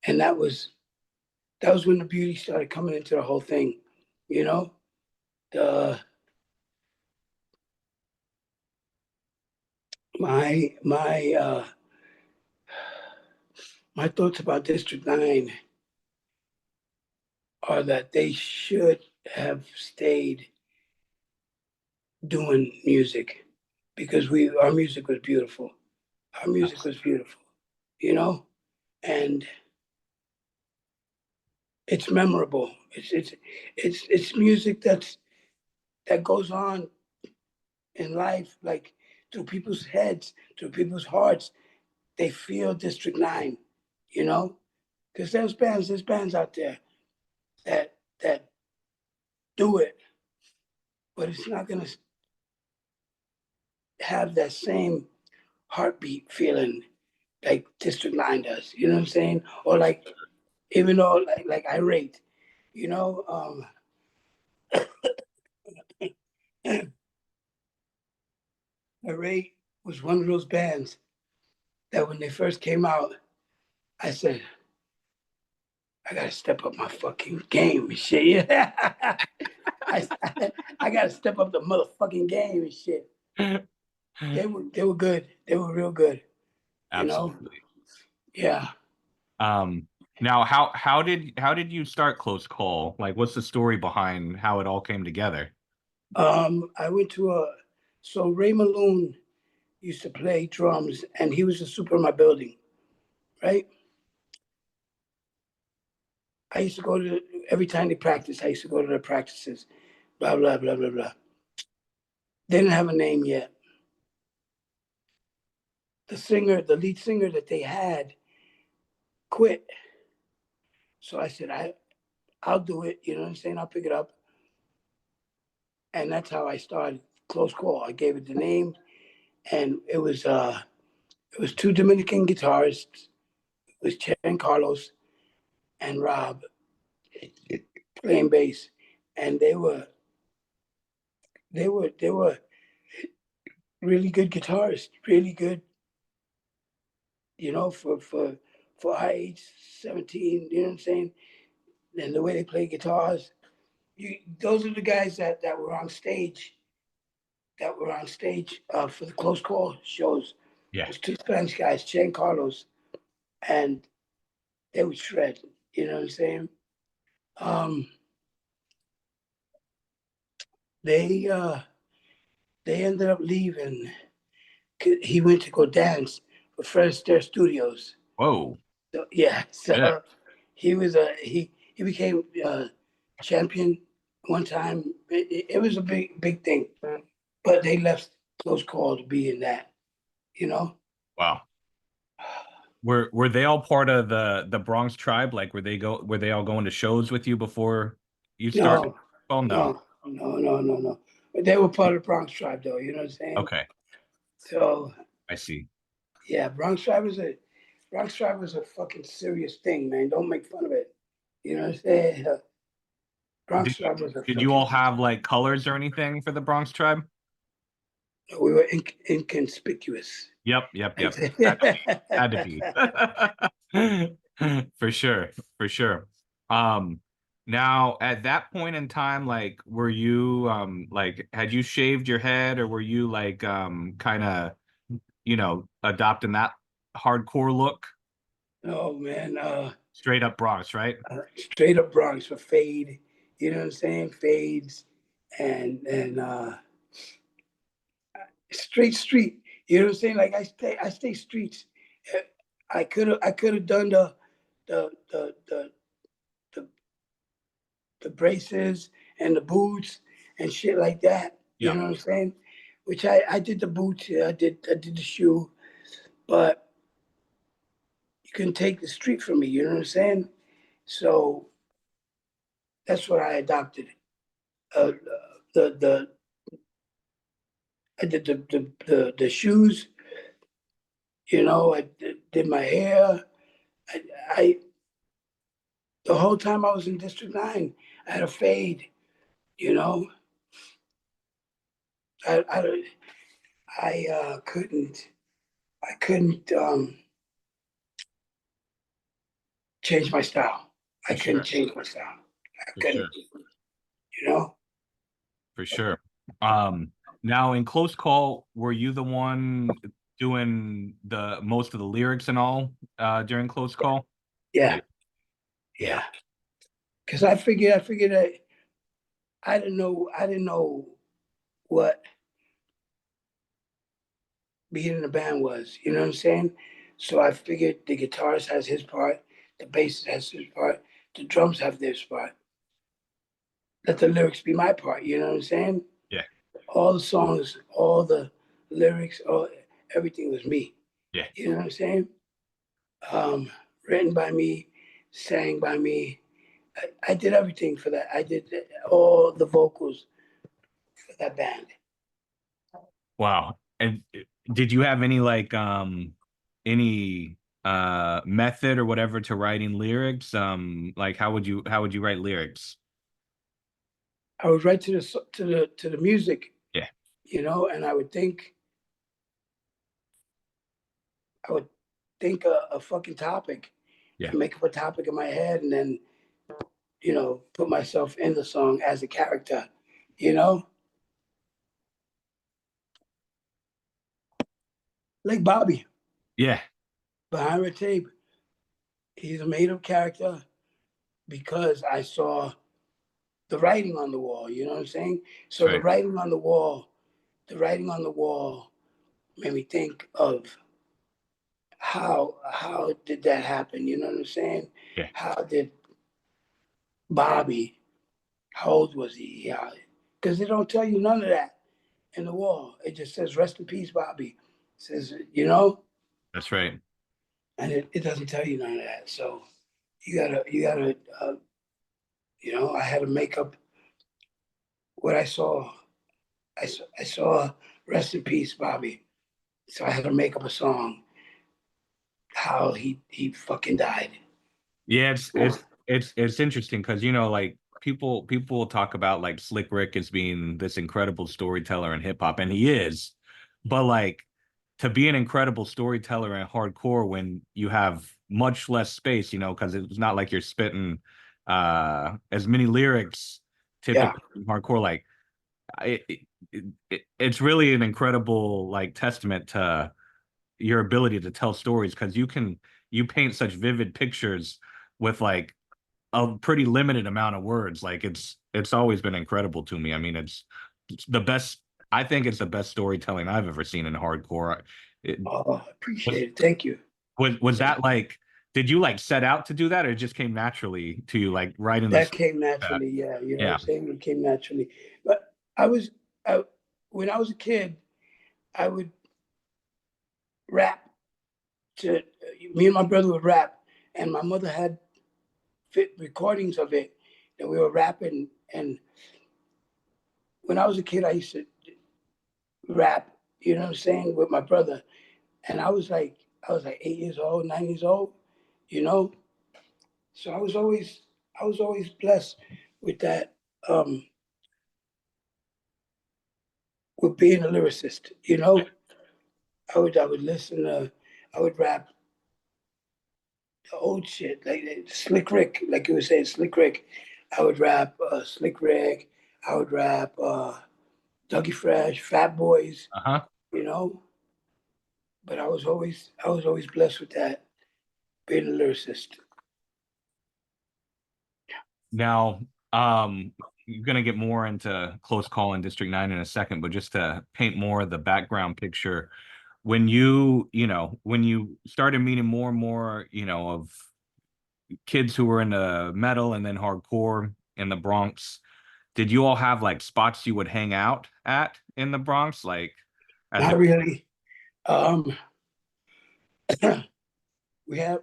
and that was when the beauty started coming into the whole thing. You know, the my my my thoughts about District 9 are that they should have stayed doing music because our music was beautiful. Our music was beautiful, you know, and it's memorable. It's music that goes on in life, like through people's heads, through people's hearts. They feel District 9, you know, because there's bands out there that do it, but it's not gonna have that same heartbeat feeling like District 9 does. You know what I'm saying? Or like, even though like Irate, you know, Irate was one of those bands that when they first came out, I said, I gotta step up my fucking game and shit. Yeah. I gotta step up the motherfucking game and shit. They were good. They were real good. You know? Absolutely. Yeah. Now how did you start Close Call? Like, what's the story behind how it all came together? I went to so Ray Malone used to play drums and he was a super in my building, right? I used to go to every time they practiced, I used to go to their practices, blah, blah, blah, blah, blah. They didn't have a name yet. The lead singer that they had quit. So I said, I'll do it, you know what I'm saying? I'll pick it up. And that's how I started Close Call. I gave it the name, and it was two Dominican guitarists. It was Chen Carlos and Rob playing bass. And they were really good guitarists, really good, you know, for our age, 17, you know what I'm saying? And the way they play guitars. Those are the guys that were on stage for the Close Call shows. Yeah. There's two Spanish guys, Chen Carlos, and they would shred. You know what I'm saying? They ended up leaving. He went to go dance for Fred Astaire Studios. Whoa. So yeah, Yeah. he was he became champion one time. It was a big thing, but they left Close Call to be in that. You know. Wow. Were they all part of the Bronx Tribe? Like, were they all going to shows with you before you started? No, Oh no. no. But they were part of the Bronx Tribe, though. You know what I'm saying? Okay, So I see. yeah, Bronx Tribe was a fucking serious thing, man. Don't make fun of it. You know what I'm saying? Did Bronx Tribe was a did you all fucking. have like colors or anything for the Bronx Tribe? We were inconspicuous. Yep. Had to be. For sure, for sure. Um, Now at that point in time, like, were you like, had you shaved your head, or were you like kind of, adopting that hardcore look? Oh man, Straight up Bronx, right? straight up Bronx for fade. You know what I'm saying? Fades and straight street. You know what I'm saying? Like I stay streets. I could have done the the the the the braces and the boots and shit like that. You Yeah. know what I'm saying? Which I did the boots, yeah, I did the shoe, but you couldn't take the street from me. You know what I'm saying? So that's what I adopted. Uh, the I did the shoes. You know, I did my hair. I the whole time I was in District 9, I had a fade. You know, I I, I couldn't change my style. I For couldn't sure, change my style. I for couldn't, sure, you know. for sure. Um, Now in Close Call, were you the one doing the most of the lyrics and all during Close Call? Yeah, Yeah, yeah, yeah. Because I figured that I didn't know what being in a band was. You know what I'm saying? So I figured the guitarist has his part, the bass has his part, the drums have their part. Let the lyrics be my part. You know what I'm saying? yeah, All the songs, all the lyrics, everything was me. yeah. You know what I'm saying? Written by me, sang by me. I did everything for that. I did all the vocals for that band. Wow. And did you have any like any method or whatever to writing lyrics? Like how would you write lyrics? I was right to the music, Yeah, and I would think a fucking topic yeah, and make up a topic in my head, and then put myself in the song as a character, you know, like Bobby yeah, behind the tape. He's a made up character because I saw the writing on the wall. You know what I'm saying? that's So right. the writing on the wall made me think of how did that happen? You know what I'm saying? Yeah, How did Bobby? How old was he? Yeah, because they don't tell you none of that in the wall. It just says "Rest in peace, Bobby." It says that's right. and it doesn't tell you none of that. So you gotta I had to make up what I saw. I saw "Rest in peace, Bobby." So I had to make up a song how he fucking died. Yeah, it's interesting because like people will talk about like Slick Rick as being this incredible storyteller in hip hop, and he is, but like to be an incredible storyteller in hardcore when you have much less space, because it's not like you're spitting as many lyrics Yeah. typically in hardcore. Like it's really an incredible like testament to your ability to tell stories because you paint such vivid pictures with like a pretty limited amount of words. Like it's always been incredible to me. I mean, it's the best. I think it's the best storytelling I've ever seen in hardcore. It Oh, I was appreciate it. Thank you. was that like? Did you like set out to do that, or it just came naturally to you, like writing That this? came naturally. Yeah. You know what I'm Yeah. saying? It came naturally. But when I was a kid, I would rap to me and my brother would rap, and my mother had fit recordings of it that we were rapping. And when I was a kid, I used to rap, you know what I'm saying, with my brother. And I was like 8 years old, 9 years old, you know. So I was always blessed with that, with being a lyricist, you know. I would listen to, I would rap the old shit, like Slick Rick, like you were saying, Slick Rick. I would rap Slick Rick. I would rap Dougie Fresh, Fat Boys, Uh-huh. you know. But I was always blessed with that, being a lyricist. Now, you're gonna get more into Close Call and District 9 in a second, but just to paint more of the background picture, when you started meeting more and more, of kids who were into metal and then hardcore in the Bronx, did you all have like spots you would hang out at in the Bronx, like as a Not really. Um, we had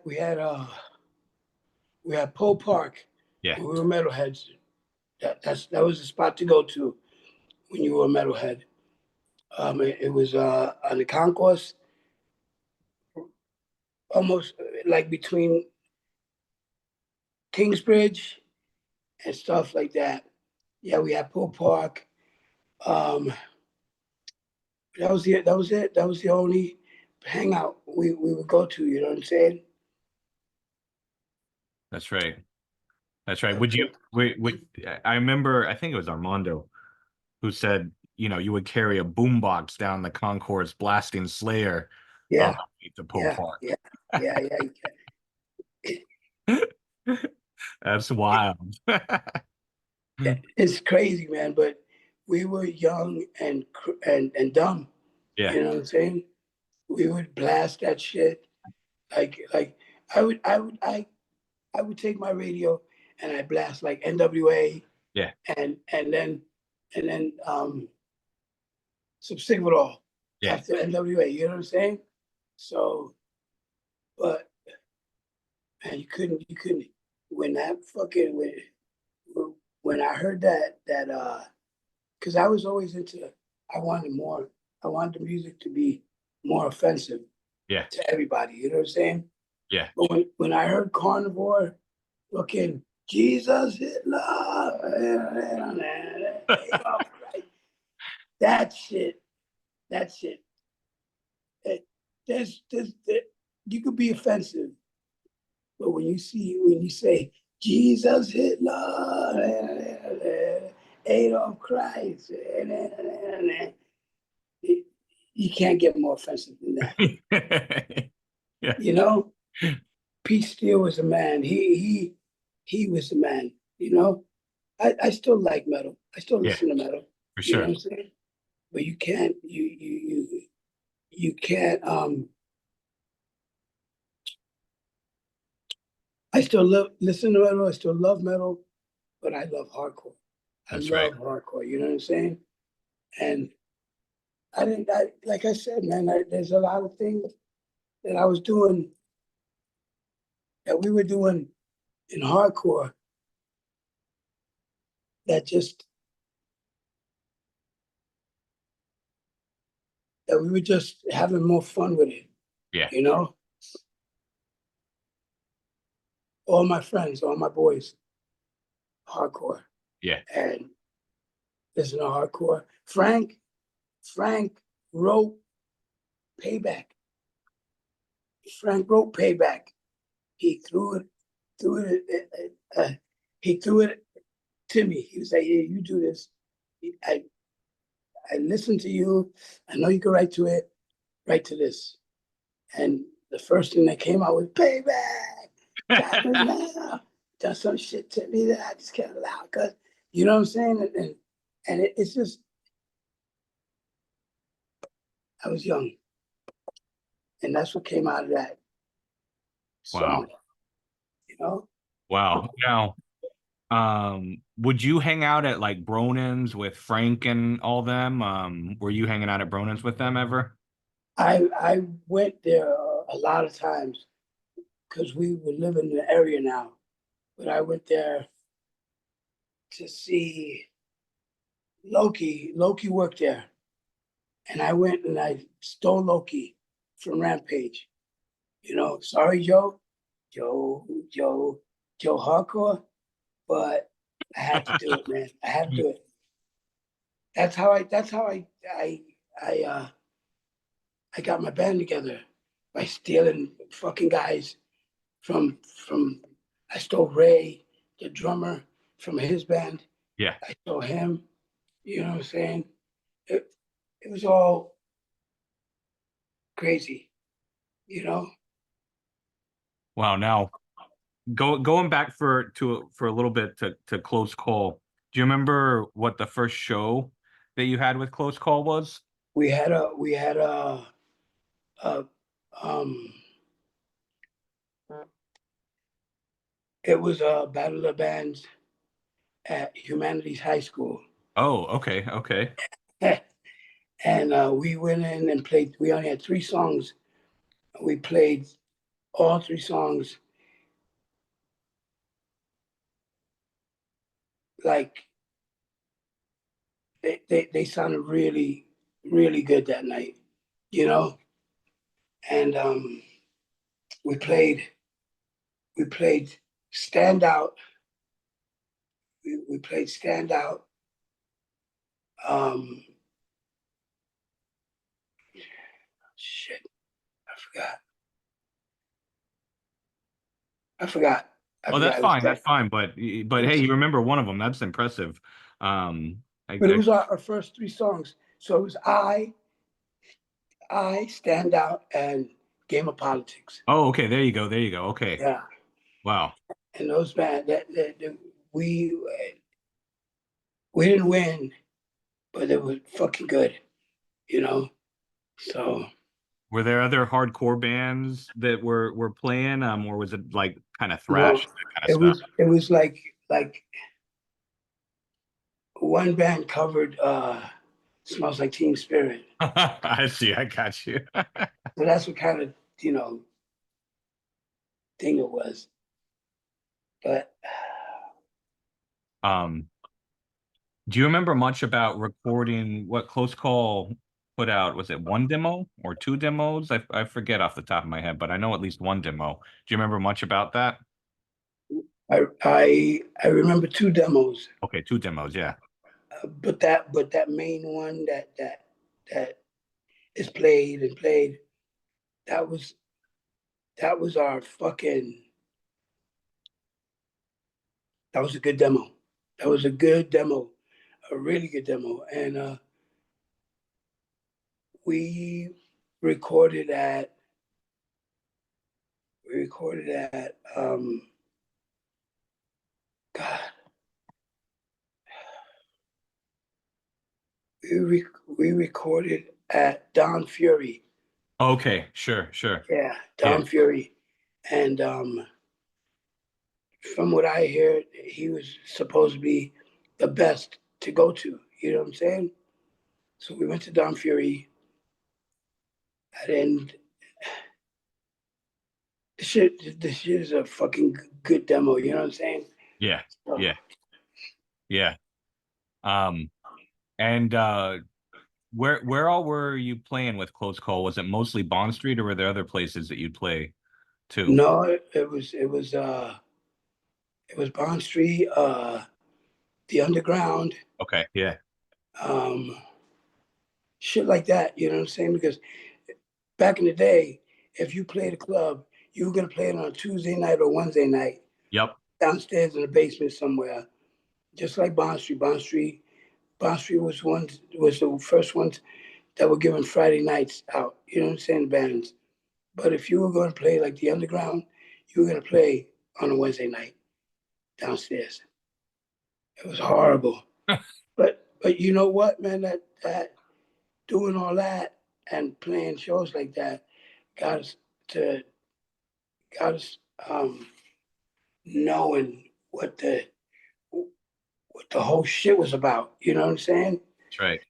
Pole Park yeah, when we were metalheads. That was the spot to go to when you were a metalhead. It was on the concourse, almost like between Kingsbridge and stuff like that. Yeah, we had Pole Park. Um, that was it. That was the only hangout we would go to. You know what I'm saying? that's right. That's right. That was it. I remember, I think it was Armando who said, you would carry a boombox down the concourse blasting Slayer all Yeah, the way to Poe yeah, Park. yeah, yeah, yeah. That's wild. It's crazy, man. But we were young and dumb. Yeah. You know what I'm saying? We would blast that shit. Like I would take my radio and I blast like NWA Yeah. and then some Sigvidal Yeah. after NWA. You know what I'm saying? So, but man, you couldn't when that fucking when I heard that because I was always into I wanted more. I wanted the music to be more offensive Yeah. to everybody. You know what I'm saying? Yeah. But when I heard Carnivore, looking Jesus hit love, that shit, that shit. There's, you could be offensive, but when you say Jesus hit love, Adolf Christ, you can't get more offensive than that. Yeah. You know, Pete Steele was a man. He was the man. You know, I still like metal. I still Yeah, listen to metal. for You know sure. what I'm saying? But you can't you can't I still listen to metal, I still love metal, but I love hardcore. I That's right. love hardcore, you know what I'm saying? And like I said, man, there's a lot of things that I was doing, that we were doing in hardcore that we were just having more fun with it, Yeah. you know? All my friends, all my boys, hardcore. Yeah. And listen to hardcore. Frank wrote Payback. Frank wrote Payback. He threw it to me. He was like, "Hey, you do this. I listened to you. I know you can write to it. Write to this." And the first thing that came out was Payback. Done some shit to me that I just can't allow. Cause you know what I'm saying? And it's just, I was young, and that's what came out of that Wow. song. You know? Wow. Now, would you hang out at like Bronin's with Frank and all them? Were you hanging out at Bronin's with them ever? I went there a lot of times because we were living in the area now. But I went there to see Loki. Loki worked there. And I went and I stole Loki from Rampage. You know, sorry, Joe Hardcore, but I had to do it, man. I had to do it. That's how I got my band together, by stealing fucking guys from I stole Ray, the drummer, from his band. Yeah. I stole him. You know what I'm saying? It was all crazy, you know? Wow. Now, going back for a little bit to Close Call. Do you remember what the first show that you had with Close Call was? A um it was a battle of the bands at Humanities High School. Oh, okay, okay. And we went in and played. We only had 3 songs. We played all 3 songs like they sounded really, really good that night, you know? And we played Stand Out. We played Stand Out. Um, shit, I forgot. I forgot. I Oh, that's forgot. It was fine. That's fine. But hey, you remember one of them. That's impressive. but it was our first 3 songs. So it was Stand Out, and Game of Politics. Oh, okay. There you go. There you go. Okay. Yeah. Wow. And those bands we didn't win, but they were fucking good, you know. So Were there other hardcore bands that were playing, or was it like kind of no, thrash, that kind of stuff? it was like one band covered Smells Like Teen Spirit. I see. I got you. So that's what kind of, thing it was. But Um, do you remember much about recording what Close Call put out, was it one demo or two demos? I forget off the top of my head, but I know at least one demo. Do you remember much about that? I remember two demos, Okay, two demos, yeah. but that main one that is played and played, that was that was our fucking that was a good demo. That was a good demo, a really good demo, and we recorded at we recorded at God we recorded at Don Fury. Okay, sure. Yeah, Yeah, Don Fury, and from what I hear, he was supposed to be the best to go to. You know what I'm saying? So we went to Don Fury, and this shit is a fucking good demo. You know what I'm saying? yeah, So, yeah, yeah. Um, and where all were you playing with Close Call? Was it mostly Bond Street, or were there other places that you'd play too? no, it was Bond Street, the Underground, Okay, yeah. um, shit like that. You know what I'm saying? Because back in the day, if you played a club, you were gonna play it on a Tuesday night or Wednesday night Yep. downstairs in the basement somewhere, just like Bond Street. Bond Street was the first ones that were giving Friday nights out. You know what I'm saying? Bands. But if you were going to play like the Underground, you were going to play on a Wednesday night downstairs. It was horrible. But you know what, man? That doing all that and playing shows like that got us to got us knowing what the whole shit was about. You know what I'm saying? That's right.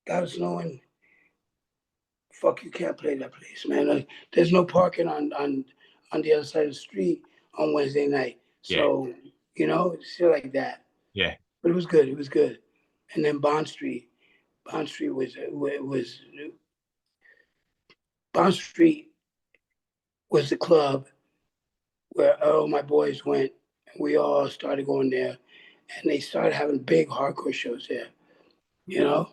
Got us knowing, fuck, you can't play that place, man. There's no parking on the other side of the street on Wednesday night. Yeah, So, shit like that. yeah. But it was good. It was good. And then Bond Street Bond Street was the club where all my boys went. And we all started going there, and they started having big hardcore shows there. You know,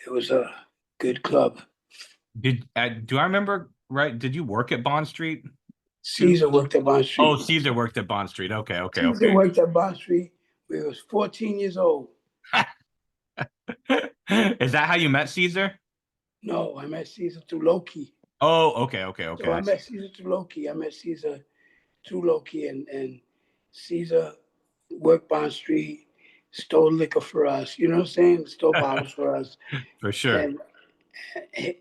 it was a good club. Do I remember right? Did you work at Bond Street too? Caesar worked at Bond Oh, Street. Caesar worked at Bond Street. Caesar Okay. worked at Bond Street when he was 14 years old. Is that how you met Caesar? No, I met Caesar through Loki. Oh, okay. So I I see. met Caesar through Loki. I met Caesar through Loki, and Caesar worked Bond Street, stole liquor for us. You know what I'm saying? Stole bottles for us, For sure. and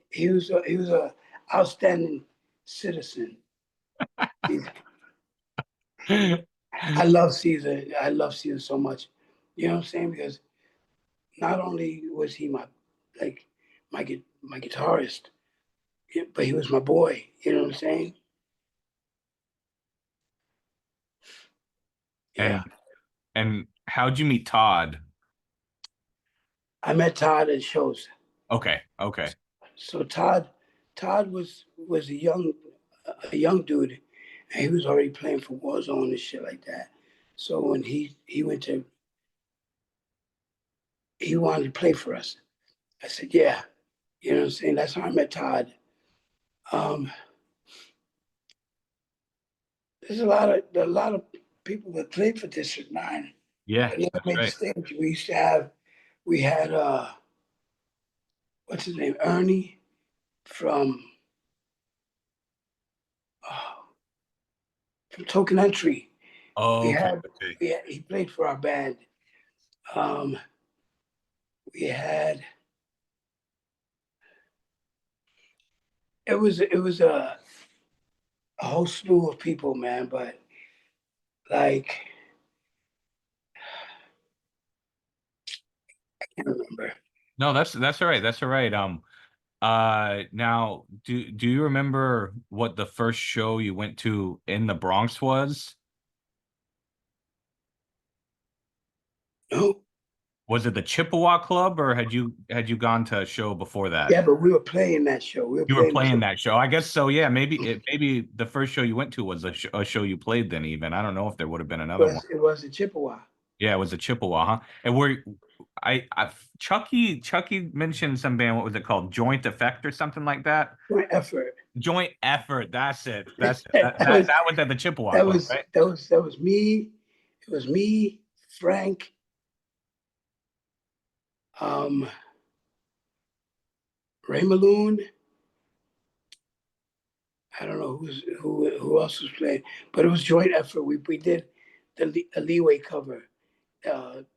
he was a outstanding citizen. I love Caesar. I love Caesar so much. You know what I'm saying? Because not only was he like my guitarist, but he was my boy. You know what I'm saying? Yeah. And how'd you meet Todd? I met Todd at shows. Okay. So Todd was a young dude, and he was already playing for Warzone and shit like that. So when he wanted to play for us, I said, yeah. You know what I'm saying? That's how I met Todd. Um, there's a lot of people that played for District 9 Yeah, that never that's made the right. stage. We had what's his name? Ernie from uh, from Token Entry. We Oh, had, okay. he played for our band. Um, we had it was a whole slew of people, man. But like, I can't remember. No, that's all right. That's all right. Now, do you remember what the first show you went to in the Bronx was? No. Was it the Chippewa Club, or had you gone to a show before that? Yeah, but we were playing that show. We were You were playing the playing show. that show. I guess so. Yeah, maybe the first show you went to was a show you played then even. I don't know if there would have been another one. It was the Chippewa. Yeah, it was a Chippewa, huh? And I Chucky mentioned some band. What was it called? Joint Effect or something like that? Joint effort. Joint Effort. That's it. That's it. that That was at the Chippewa Club, right? that was me. It was me, Frank, um, Ray Malone. I don't know who else was playing, but it was joint effort. We did a Leeway cover,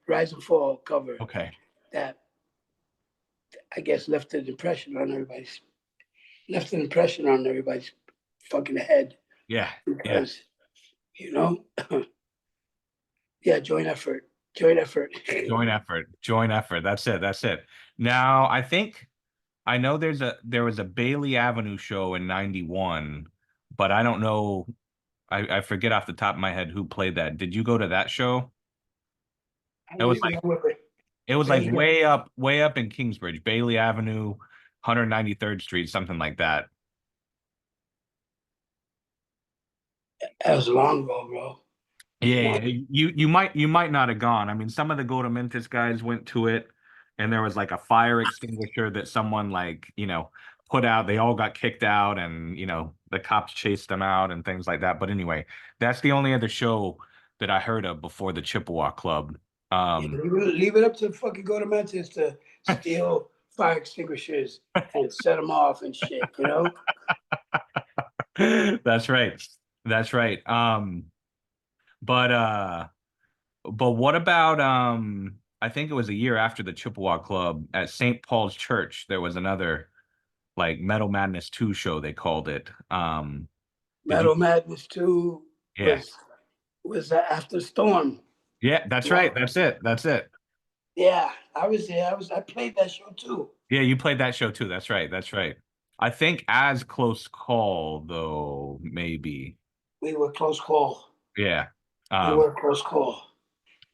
Rise and Fall cover Okay. that I guess left an impression on everybody's fucking head Yeah. Yeah. because you know, yeah, joint effort, joint effort. Joint effort. Joint effort. That's it. That's it. Now, I know there was a Bailey Avenue show in 91, but I don't know. I forget off the top of my head who played that. Did you go to that show? I It was don't like even know what it was like Bailey- way up in Kingsbridge, Bailey Avenue, 193rd Street, something like that. That was long ago, bro. Yeah, yeah. You might not have gone. I mean, some of the Go to Memphis guys went to it, and there was like a fire extinguisher that someone put out. They all got kicked out, and the cops chased them out and things like that. But anyway, that's the only other show that I heard of before the Chippewa Club. Yeah, leave it up to fucking go to Memphis to steal fire extinguishers and set them off and shit, you know? That's right. That's right. But what about I think it was a year after the Chippewa Club at St. Paul's Church, there was another like Metal Madness 2 show they called it. Did you Metal Madness 2 Yeah. was After Storm. Yeah, that's right. That's it. That's it. Yeah, I was there. I played that show too. Yeah, you played that show too. That's right. That's right. I think As Close Call though, maybe. We were close call. Yeah. We were close call.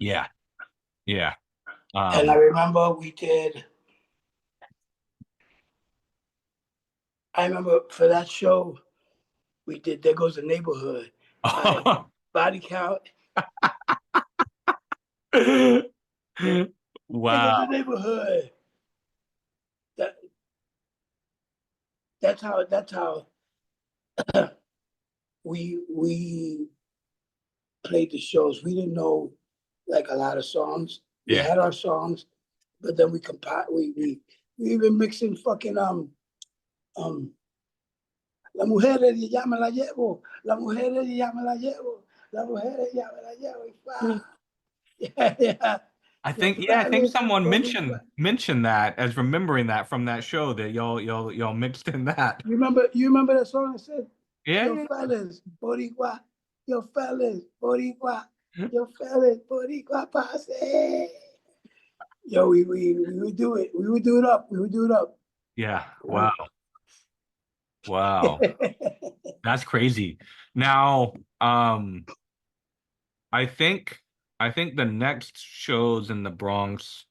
Yeah. Yeah. And I remember I remember for that show, we did There Goes the Neighborhood. Body Count. Wow. The neighborhood. That's how we played the shows. We didn't know like a lot of songs. We had our songs, but then we compiled. We even mixed in fucking La mujer ya me la llevo. La mujer ya me la llevo. La mujer ya me la llevo. Yeah. I think someone mentioned that as remembering that from that show that y'all mixed in that. You remember that song that said, Yeah. Yo fellas, Boricua, yo fellas, Boricua, yo fellas, Boricua pase. Yo, we would do it. We would do it up. We would do it up. Yeah. Wow. Wow. That's crazy. Now, I think the next shows in the Bronx,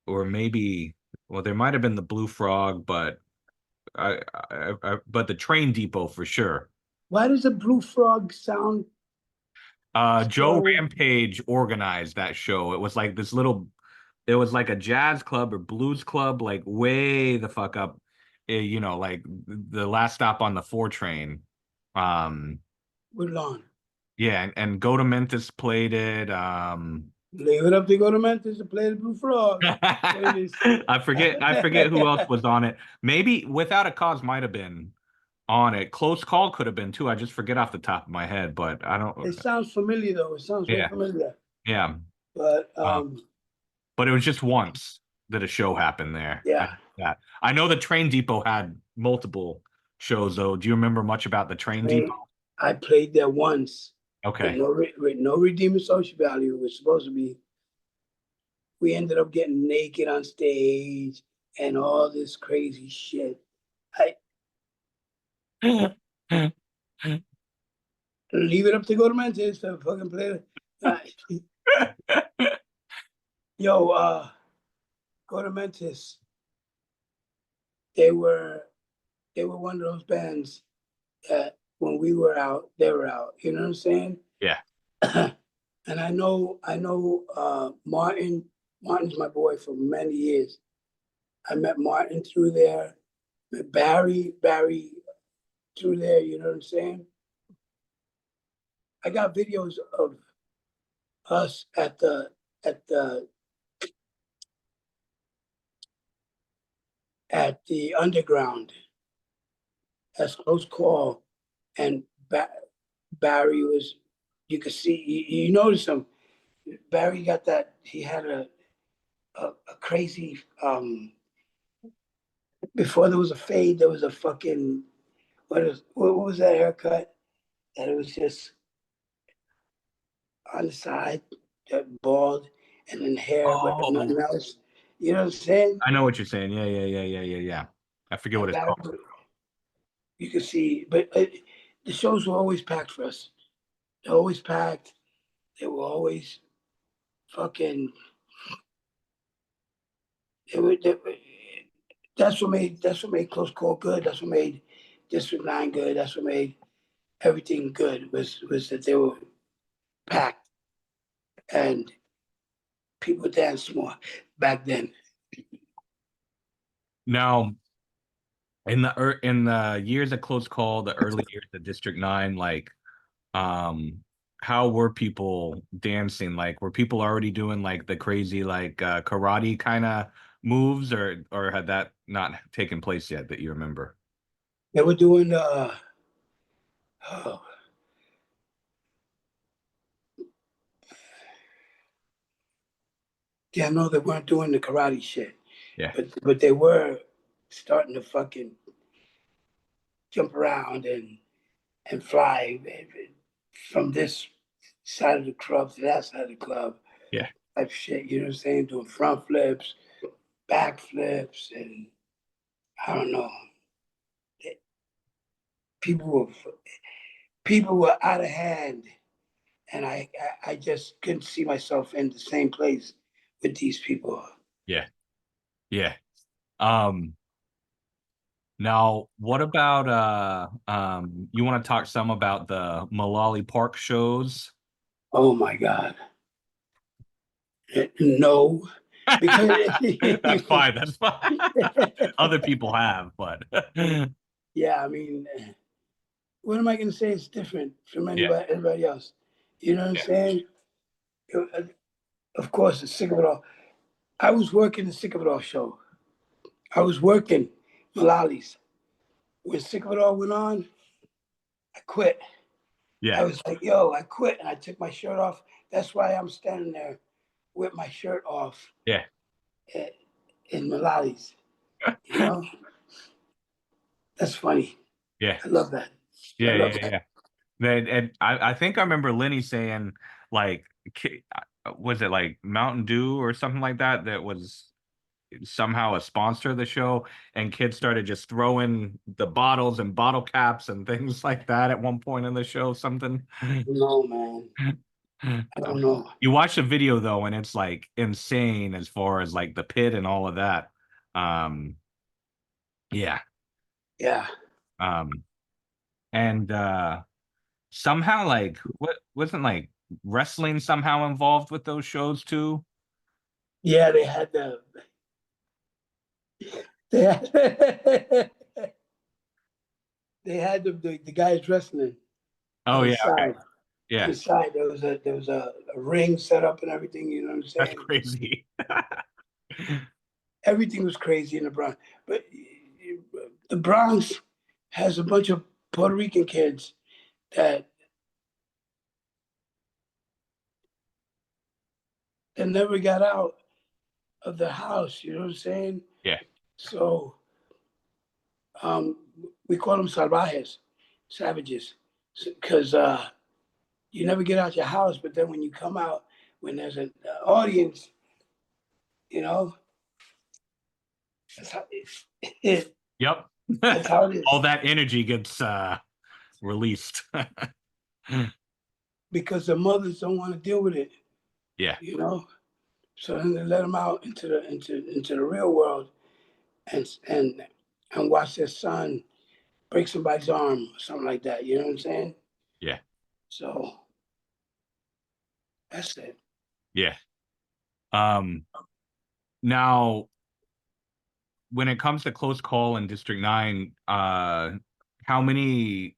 or maybe, well, there might have been the Blue Frog, but but the Train Depot for sure. Why does the Blue Frog sound? Joe Rampage organized that show. It was like it was like a jazz club or blues club, like way the fuck up, like the last stop on the 4 train. Woodlawn. Yeah, and Go to Memphis played it. Leave it up to Go to Memphis to play the Blue Frog. I forget who else was on it. Maybe Without a Cause might have been on it. Close Call could have been too. I just forget off the top of my head, but I don't. It sounds familiar though. It sounds very familiar. Yeah. But it was just once that a show happened there. Yeah. I know the Train Depot had multiple shows though. Do you remember much about the Train Depot? I played there once. Okay. With no redeeming social value. It was supposed to be. We ended up getting naked on stage and all this crazy shit. Leave it up to Go to Memphis to fucking play it. Yo, go to Memphis. They were one of those bands that when we were out, they were out. You know what I'm saying? Yeah. And I know Martin. Martin's my boy for many years. I met Martin through there. Met Barry through there. You know what I'm saying? I got videos of us at the at the at the underground. That's close call, and Barry was. You could see you notice him. Barry got that. He had a crazy. Before there was a fade, there was a fucking what was that haircut? That it was just on the side, bald, and then hair, but Oh, nothing else. You know what I'm saying? I know what you're saying. Yeah. I forget what And it's Barry, called. you could see, but the shows were always packed for us. They're always packed. They were always fucking. They were, that's what made Close Call good. That's what made District 9 good. That's what made everything good was that they were packed and people danced more back then. Now, in the years of Close Call, the early years of District 9, like, how were people dancing? Like, were people already doing like the crazy like karate kind of moves, or had that not taken place yet that you remember? They were doing oh, yeah, no, they weren't doing the karate shit. Yeah. But they were starting to fucking jump around and fly from this side of the club to that side of the club Yeah. type shit, you know what I'm saying? Doing front flips, back flips, and I don't know. People were people were out of hand, and I just couldn't see myself in the same place with these people. Yeah. Yeah. Um, Now, what about you want to talk some about the Malali Park shows? Oh my God. No, because That's fine. That's fine. Other people have, but yeah, I mean, what am I going to say? It's different from yeah, anybody else. You know what I'm yeah, saying? Of course, the Sick of It All. I was working the Sick of It All show. I was working Malali's. When Sick of It All went on, I quit. yeah, I was like, yo, I quit, and I took my shirt off. That's why I'm standing there with my shirt off yeah, in Malali's. You know, that's funny. yeah, I love that. I love that. yeah. And I think I remember Lenny saying like, was it like Mountain Dew or something like that that was somehow a sponsor of the show, and kids started just throwing the bottles and bottle caps and things like that at one point in the show, something. No, man. I don't know. You watch the video though, and it's like insane as far as like the pit and all of that. Um, yeah. Yeah. Um, and somehow like what wasn't like wrestling somehow involved with those shows too? Yeah, they had they had the guys wrestling Oh on the yeah, okay. side. On Yeah, the side, there was a ring set up and everything. You know what I'm that's saying? crazy. Everything was crazy in the Bronx, but the Bronx has a bunch of Puerto Rican kids that never got out of the house. You know what I'm saying? Yeah, So um, we call them salvajes, savages, because you never get out your house. But then when you come out, when there's an audience, you know, that's how yep. that's how it All is. that energy gets released. Because the mothers don't want to deal with it. Yeah, You know, So then they let him out into the real world and watch their son break somebody's arm or something like that. You know what I'm saying? Yeah. So that's it. Yeah. Now, when it comes to close call in District 9, how many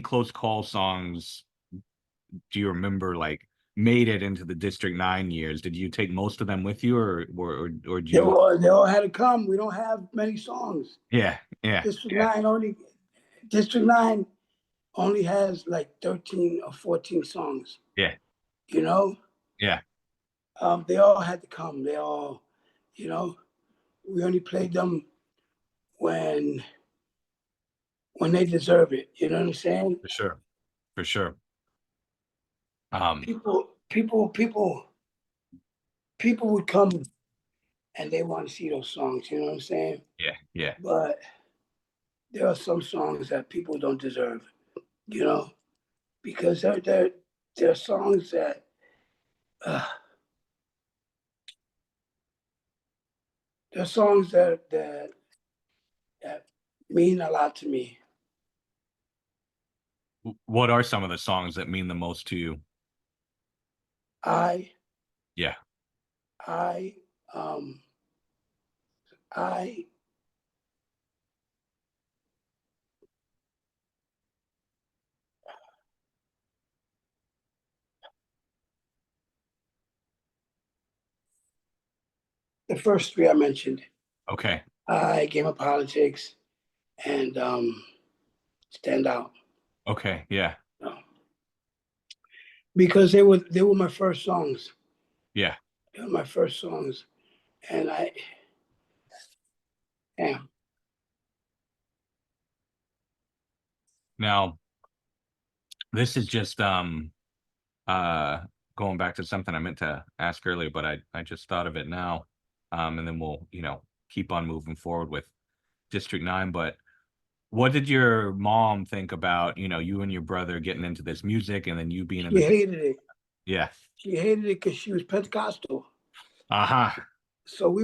close call songs do you remember like made it into the District 9 years? Did you take most of them with you, or do They you? all had to come. We don't have many songs. Yeah, yeah, District yeah, 9 only District 9 only has like 13 or 14 songs. yeah, You know? yeah, They all had to come. They all, you know, we only played them when they deserve it. You know what I'm saying? for sure, for sure. People would come and they want to see those songs. You know what I'm saying? Yeah, yeah, But there are some songs that people don't deserve. You know, because they're songs that uh, they're songs that mean a lot to me. What are some of the songs that mean the most to you? I Yeah, I um I the first three I mentioned. okay, I Game of Politics and Stand Out. okay, yeah, No. Because they were my first songs. yeah. They were my first songs. And yeah. Now, this is just uh going back to something I meant to ask earlier, but I just thought of it now. And then we'll, keep on moving forward with District 9. But what did your mom think about, you and your brother getting into this music and then you being in She the hated it. yeah. She hated it because she was Pentecostal. Uh-huh. So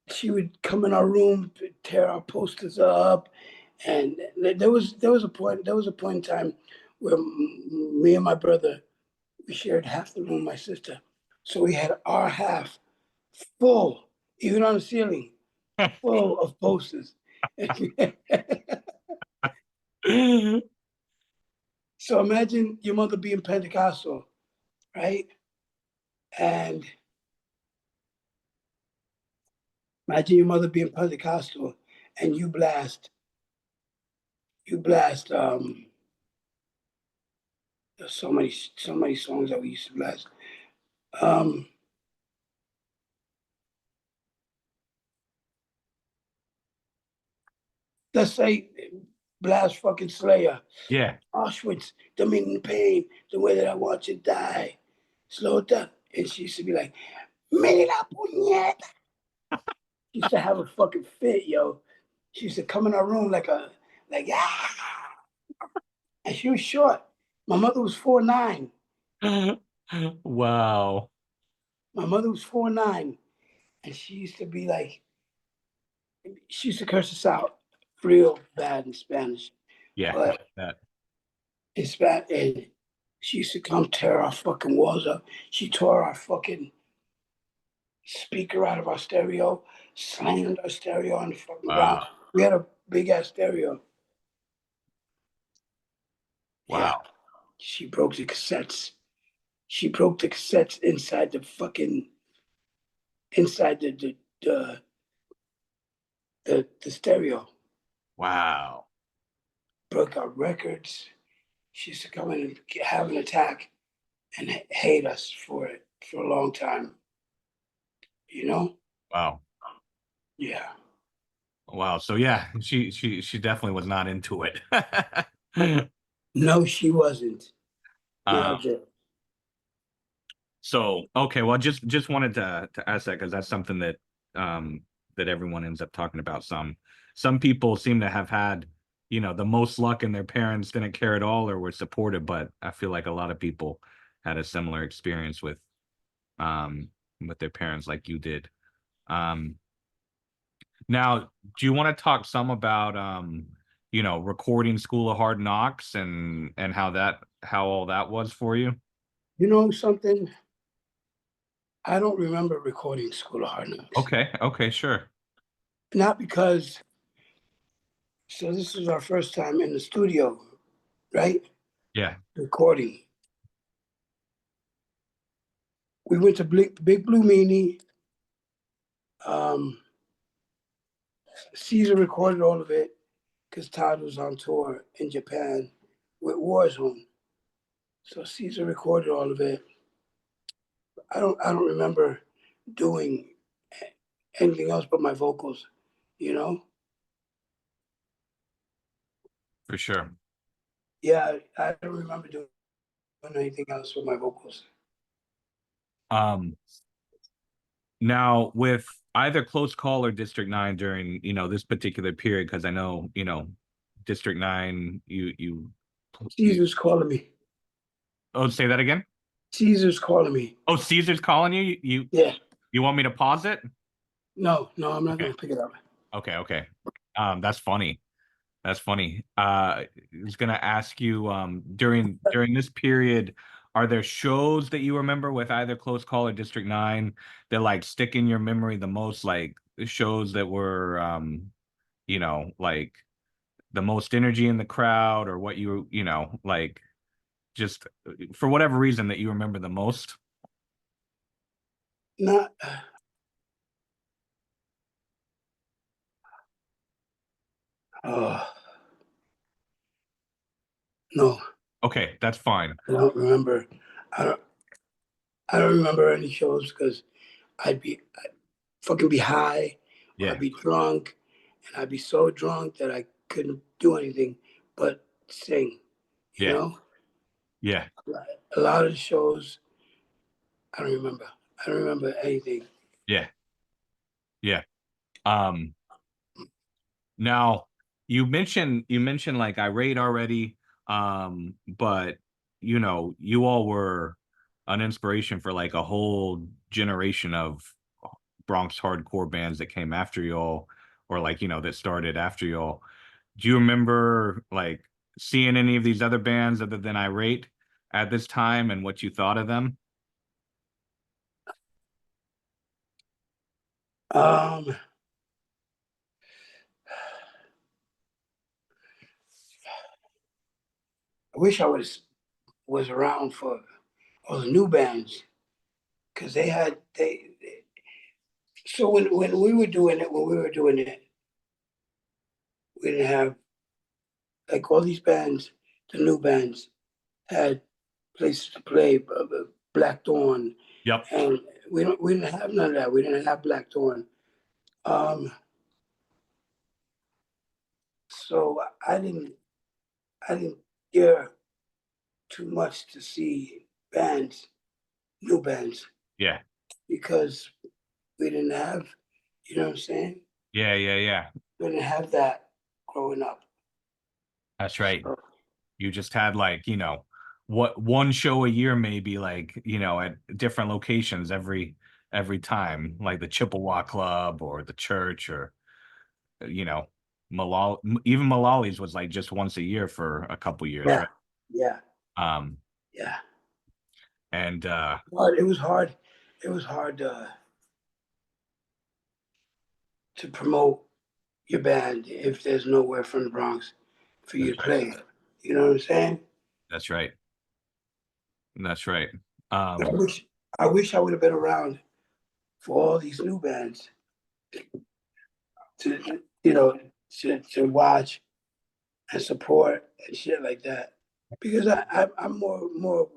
she would come in our room, tear our posters up, and there was a point in time where me and my brother, we shared half the room with my sister, so we had our half full, even on the ceiling, full of posters. So imagine your mother being Pentecostal, right? And imagine your mother being Pentecostal, and you blast. There's so many songs that we used to blast. Um, let's say blast fucking Slayer, Yeah. Auschwitz, Dominion Pain, the way that I want you to die, slow it down. And she used to be like, "Mini la puñeta." She used to have a fucking fit, yo. She used to come in our room like ah. And she was short. My mother was 4'9". Wow. My mother was 4'9", and she used to be like, she used to curse us out real bad in Spanish. Yeah. But That. in Spanish, and she used to come tear our fucking walls up. She tore our fucking speaker out of our stereo, slammed our stereo on the fucking ground. Wow. We had a big ass stereo. Yeah. Wow. She broke the cassettes. She broke the cassettes inside the the stereo. Wow. Broke our records. She used to come in and have an attack and hate us for it for a long time. You know? Wow. Yeah. Wow. So yeah, she definitely was not into it. No, she wasn't. Um, Never. so okay, well, just wanted to ask that because that's something that everyone ends up talking about. Some people seem to have had, the most luck and their parents didn't care at all or were supportive, but I feel like a lot of people had a similar experience with with their parents like you did. Now, do you want to talk some about recording School of Hard Knocks and how all that was for you? You know something? I don't remember recording School of Hard Knocks. Okay, sure. Not because, so this is our first time in the studio, right? Yeah, Recording. We went to Big Blue Meanie. Caesar recorded all of it because Todd was on tour in Japan with Warzone. So Caesar recorded all of it. I don't remember doing anything else but my vocals, you know? for sure. Yeah, I don't remember doing anything else with my vocals. Now with either Close Call or District 9 during, this particular period, because I know, District 9, you Caesar's calling me. oh, say that again? Caesar's calling me. Oh, Caesar's calling you? Yeah. You want me to pause it? No, I'm not Okay. gonna pick it up. Okay. That's funny. That's funny. I was gonna ask you, during this period, are there shows that you remember with either Close Call or District 9 that like stick in your memory the most, like shows that were like the most energy in the crowd, or what like just for whatever reason that you remember the most? Not. Oh no, Okay, that's fine. I don't remember. I don't. I don't remember any shows because I'd fucking be high, or Yeah, I'd be drunk, and I'd be so drunk that I couldn't do anything but sing. You yeah, know, yeah, a lot of the shows I don't remember. I don't remember anything. yeah, yeah. Um, Now you mentioned like Irate already, but you all were an inspiration for like a whole generation of Bronx hardcore bands that came after y'all, or like that started after y'all. Do you remember like seeing any of these other bands other than Irate at this time and what you thought of them? Um, I wish I was around for all the new bands because they. So when we were doing it, we didn't have like all these bands. The new bands had places to play, Black Dawn, Yep. and we didn't have none of that. We didn't have Black Dawn. So I didn't care too much to see new bands, Yeah. because we didn't have, you know what I'm saying? Yeah. We didn't have that growing up. That's right. So, You just had like what one show a year, maybe, like at different locations every time, like the Chippewa Club or the church, or you know even Malali's was like just once a year for a couple years, yeah, right? yeah, um yeah. and But it was hard. It was hard to promote your band if there's nowhere from the Bronx for you that's to play. You know what I'm saying? that's right. That's right. I um wish I wish I would have been around for all these new bands to to watch and support and shit like that. Because I'm more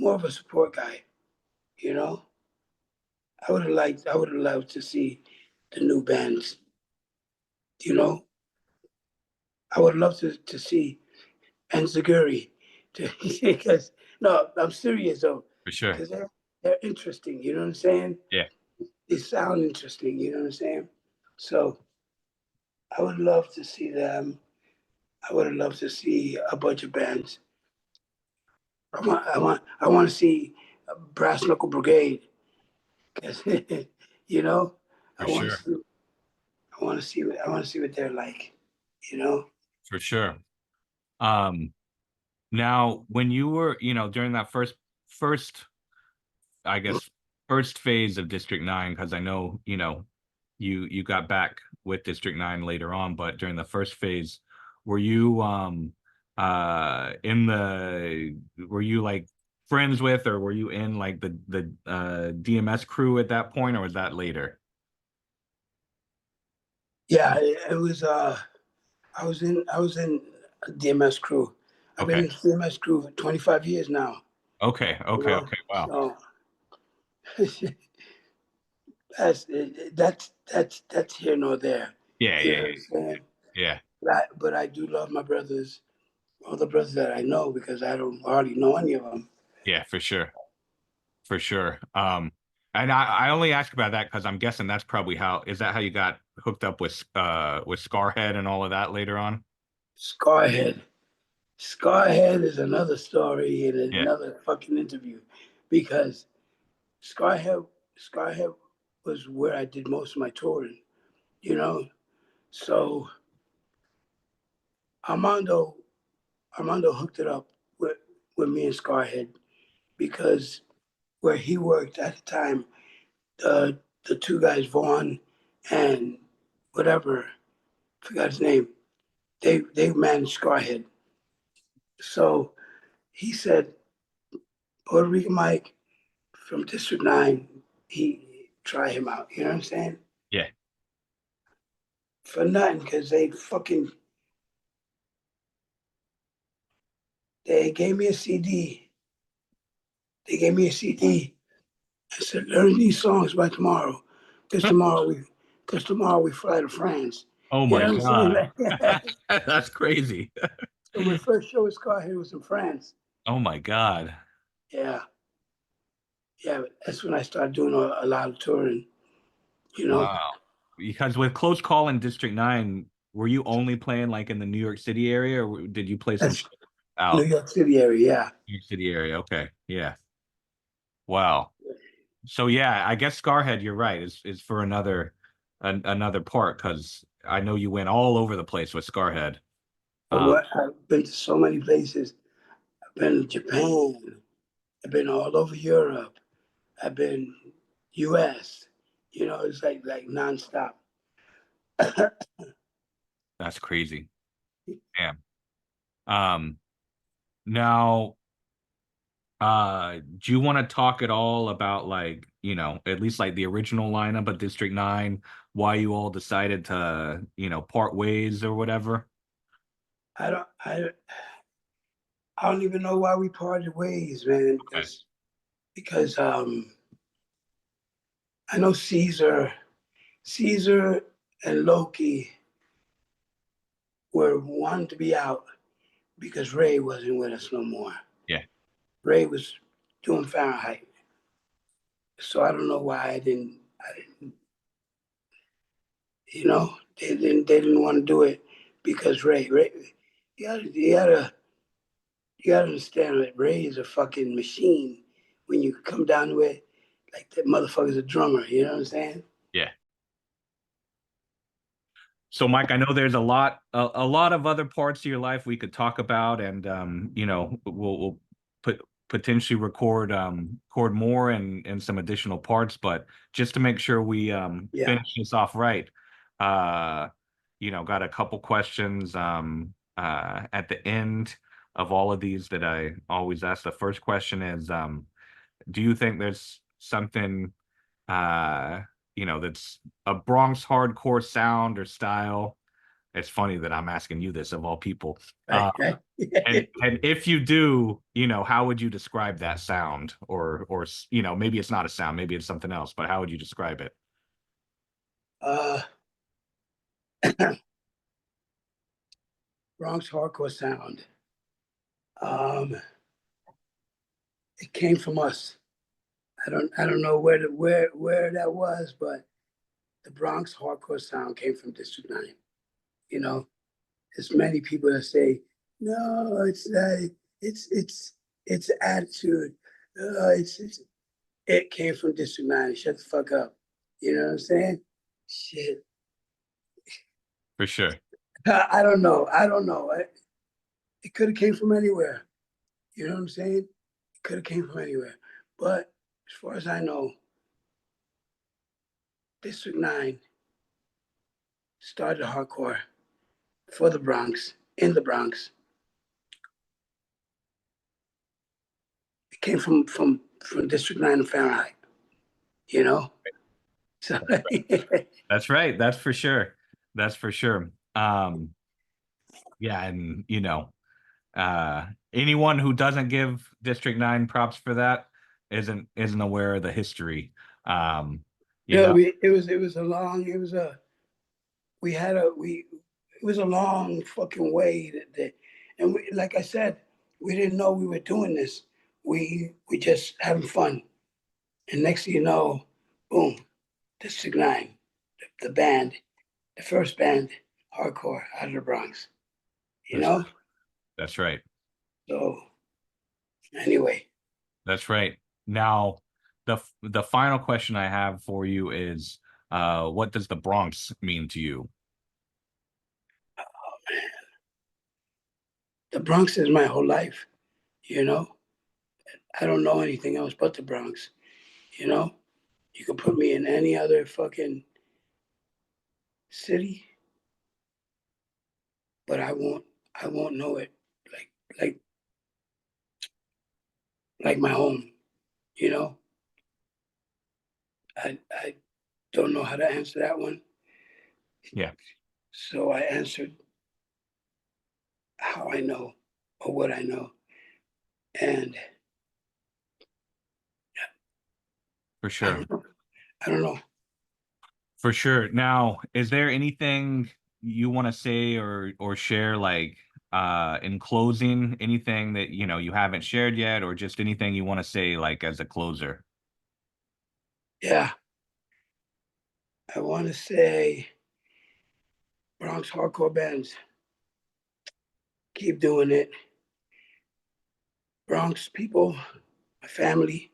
of a support guy, you know? I would have loved to see the new bands, you know? I would love to see Enziguri because no, I'm serious though, for sure. because they're interesting, you know what I'm saying? Yeah, They sound interesting, you know what I'm saying? So I would love to see them. I would have loved to see a bunch of bands. I want to see Brass Knuckle Brigade. 'Cause, you know, For I want to sure. see, I want to see what they're like. You know. For sure. Um, Now, when you were, during that first, I guess, first phase of District 9, because I know, you got back with District 9 later on, but during the first phase, were you were you like friends with, or were you in like the DMS crew at that point, or was that later? Yeah, it was. I was in a DMS crew. I've been Okay. in DMS crew for 25 years now. Okay. You Okay. know, Okay. Wow. so that's here nor there. Yeah. You Yeah. know what Yeah. I'm saying? Yeah. But I do love my brothers, all the brothers that I know, because I don't hardly know any of them. Yeah. For sure. For sure. And I only ask about that because I'm guessing that's probably is that how you got hooked up with Skarhead and all of that later on? Scarhead. Scarhead is another story and Yeah. another fucking interview, because Scarhead Scarhead was where I did most of my touring. You know, so Armando Armando hooked it up with me and Scarhead, because where he worked at the time, the two guys, Vaughn and whatever, forgot his name, they managed Scarhead. So he said, Puerto Rican Myke from District 9, he try him out. You know what I'm saying? Yeah. For nothing, because they gave me a CD. They gave me a CD. I said, learn these songs by tomorrow, because tomorrow we fly to France. Oh You my know what I'm saying? God. Like, That's crazy. so my first show with Scarhead was in France. Oh my God. Yeah, yeah. That's when I started doing a lot of touring. You know, Wow. Because with Close Call in District 9, were you only playing like in the New York City area, or did you play some that's shit New out York City area. Yeah. New York City area? Okay. Yeah. Wow. So yeah, I guess Scarhead, you're right, is for another part, because I know you went all over the place with Scarhead. Um, I've been to so many places. I've been to Japan. I've been all over Europe. I've been U.S. You know, it's like nonstop. that's crazy. Damn. Um, Now, do you want to talk at all about, like, at least like the original lineup of District 9, why you all decided to, part ways or whatever? I don't I I don't even know why we parted ways, man. Okay. Because I know Caesar and Loki were wanting to be out because Ray wasn't with us no more. Yeah. Ray was doing Fahrenheit. So I don't know why I didn't, they didn't want to do it because Ray, you gotta understand that Ray is a fucking machine. When you come down to it, like that motherfucker's a drummer, you know what I'm saying? Yeah. So, Mike, I know there's a lot of other parts of your life we could talk about, and we'll put potentially record more and some additional parts, but just to make sure we Yeah. finish this off right, uh, got a couple questions at the end of all of these that I always ask. The first question is, do you think there's something uh that's a Bronx hardcore sound or style? It's funny that I'm asking you this of all people. Right, right. And if you do, how would you describe that sound? Or maybe it's not a sound, maybe it's something else, but how would you describe it? uh, Bronx hardcore sound. Um, it came from us. I don't know where that was, but the Bronx hardcore sound came from District 9. You know, there's many people that say, no, it's it's attitude. It came from District 9. Shut the fuck up. You know what I'm saying? Shit. For sure. I don't know. It could have came from anywhere. You know what I'm saying? It could have came from anywhere. But as far as I know, District 9 started hardcore for the Bronx, in the Bronx. It came from District 9 in Fahrenheit, you know? So That's right. That's for sure. That's for sure. Yeah, and anyone who doesn't give District 9 props for that isn't aware of the history. You know, it was a long fucking way and we, like I said, we didn't know we were doing this. We just having fun. And next thing you know, boom, District 9, the band, the first band, hardcore out of the Bronx. You know? That's right. So anyway. That's right. Now, the final question I have for you is, what does the Bronx mean to you? Oh man. The Bronx is my whole life, you know? I don't know anything else but the Bronx, you know? You could put me in any other fucking city, but I won't know it like like my home, you know? I don't know how to answer that one. Yeah. So I answered how I know or what I know. And For sure. I don't know. For sure. Now, is there anything you want to say or share, like in closing, anything that you haven't shared yet, or just anything you want to say like as a closer? Yeah. I want to say Bronx hardcore bands, keep doing it. Bronx people, my family.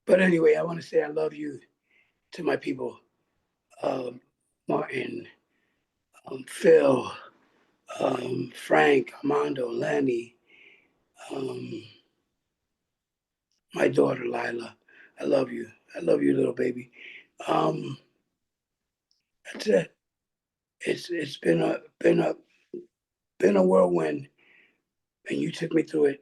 But anyway, I want to say I love you to my people. Martin, Phil, Frank, Armando, Lenny, my daughter Lila. I love you. I love you, little baby. Um, that's it. It's been a whirlwind, and you took me through it.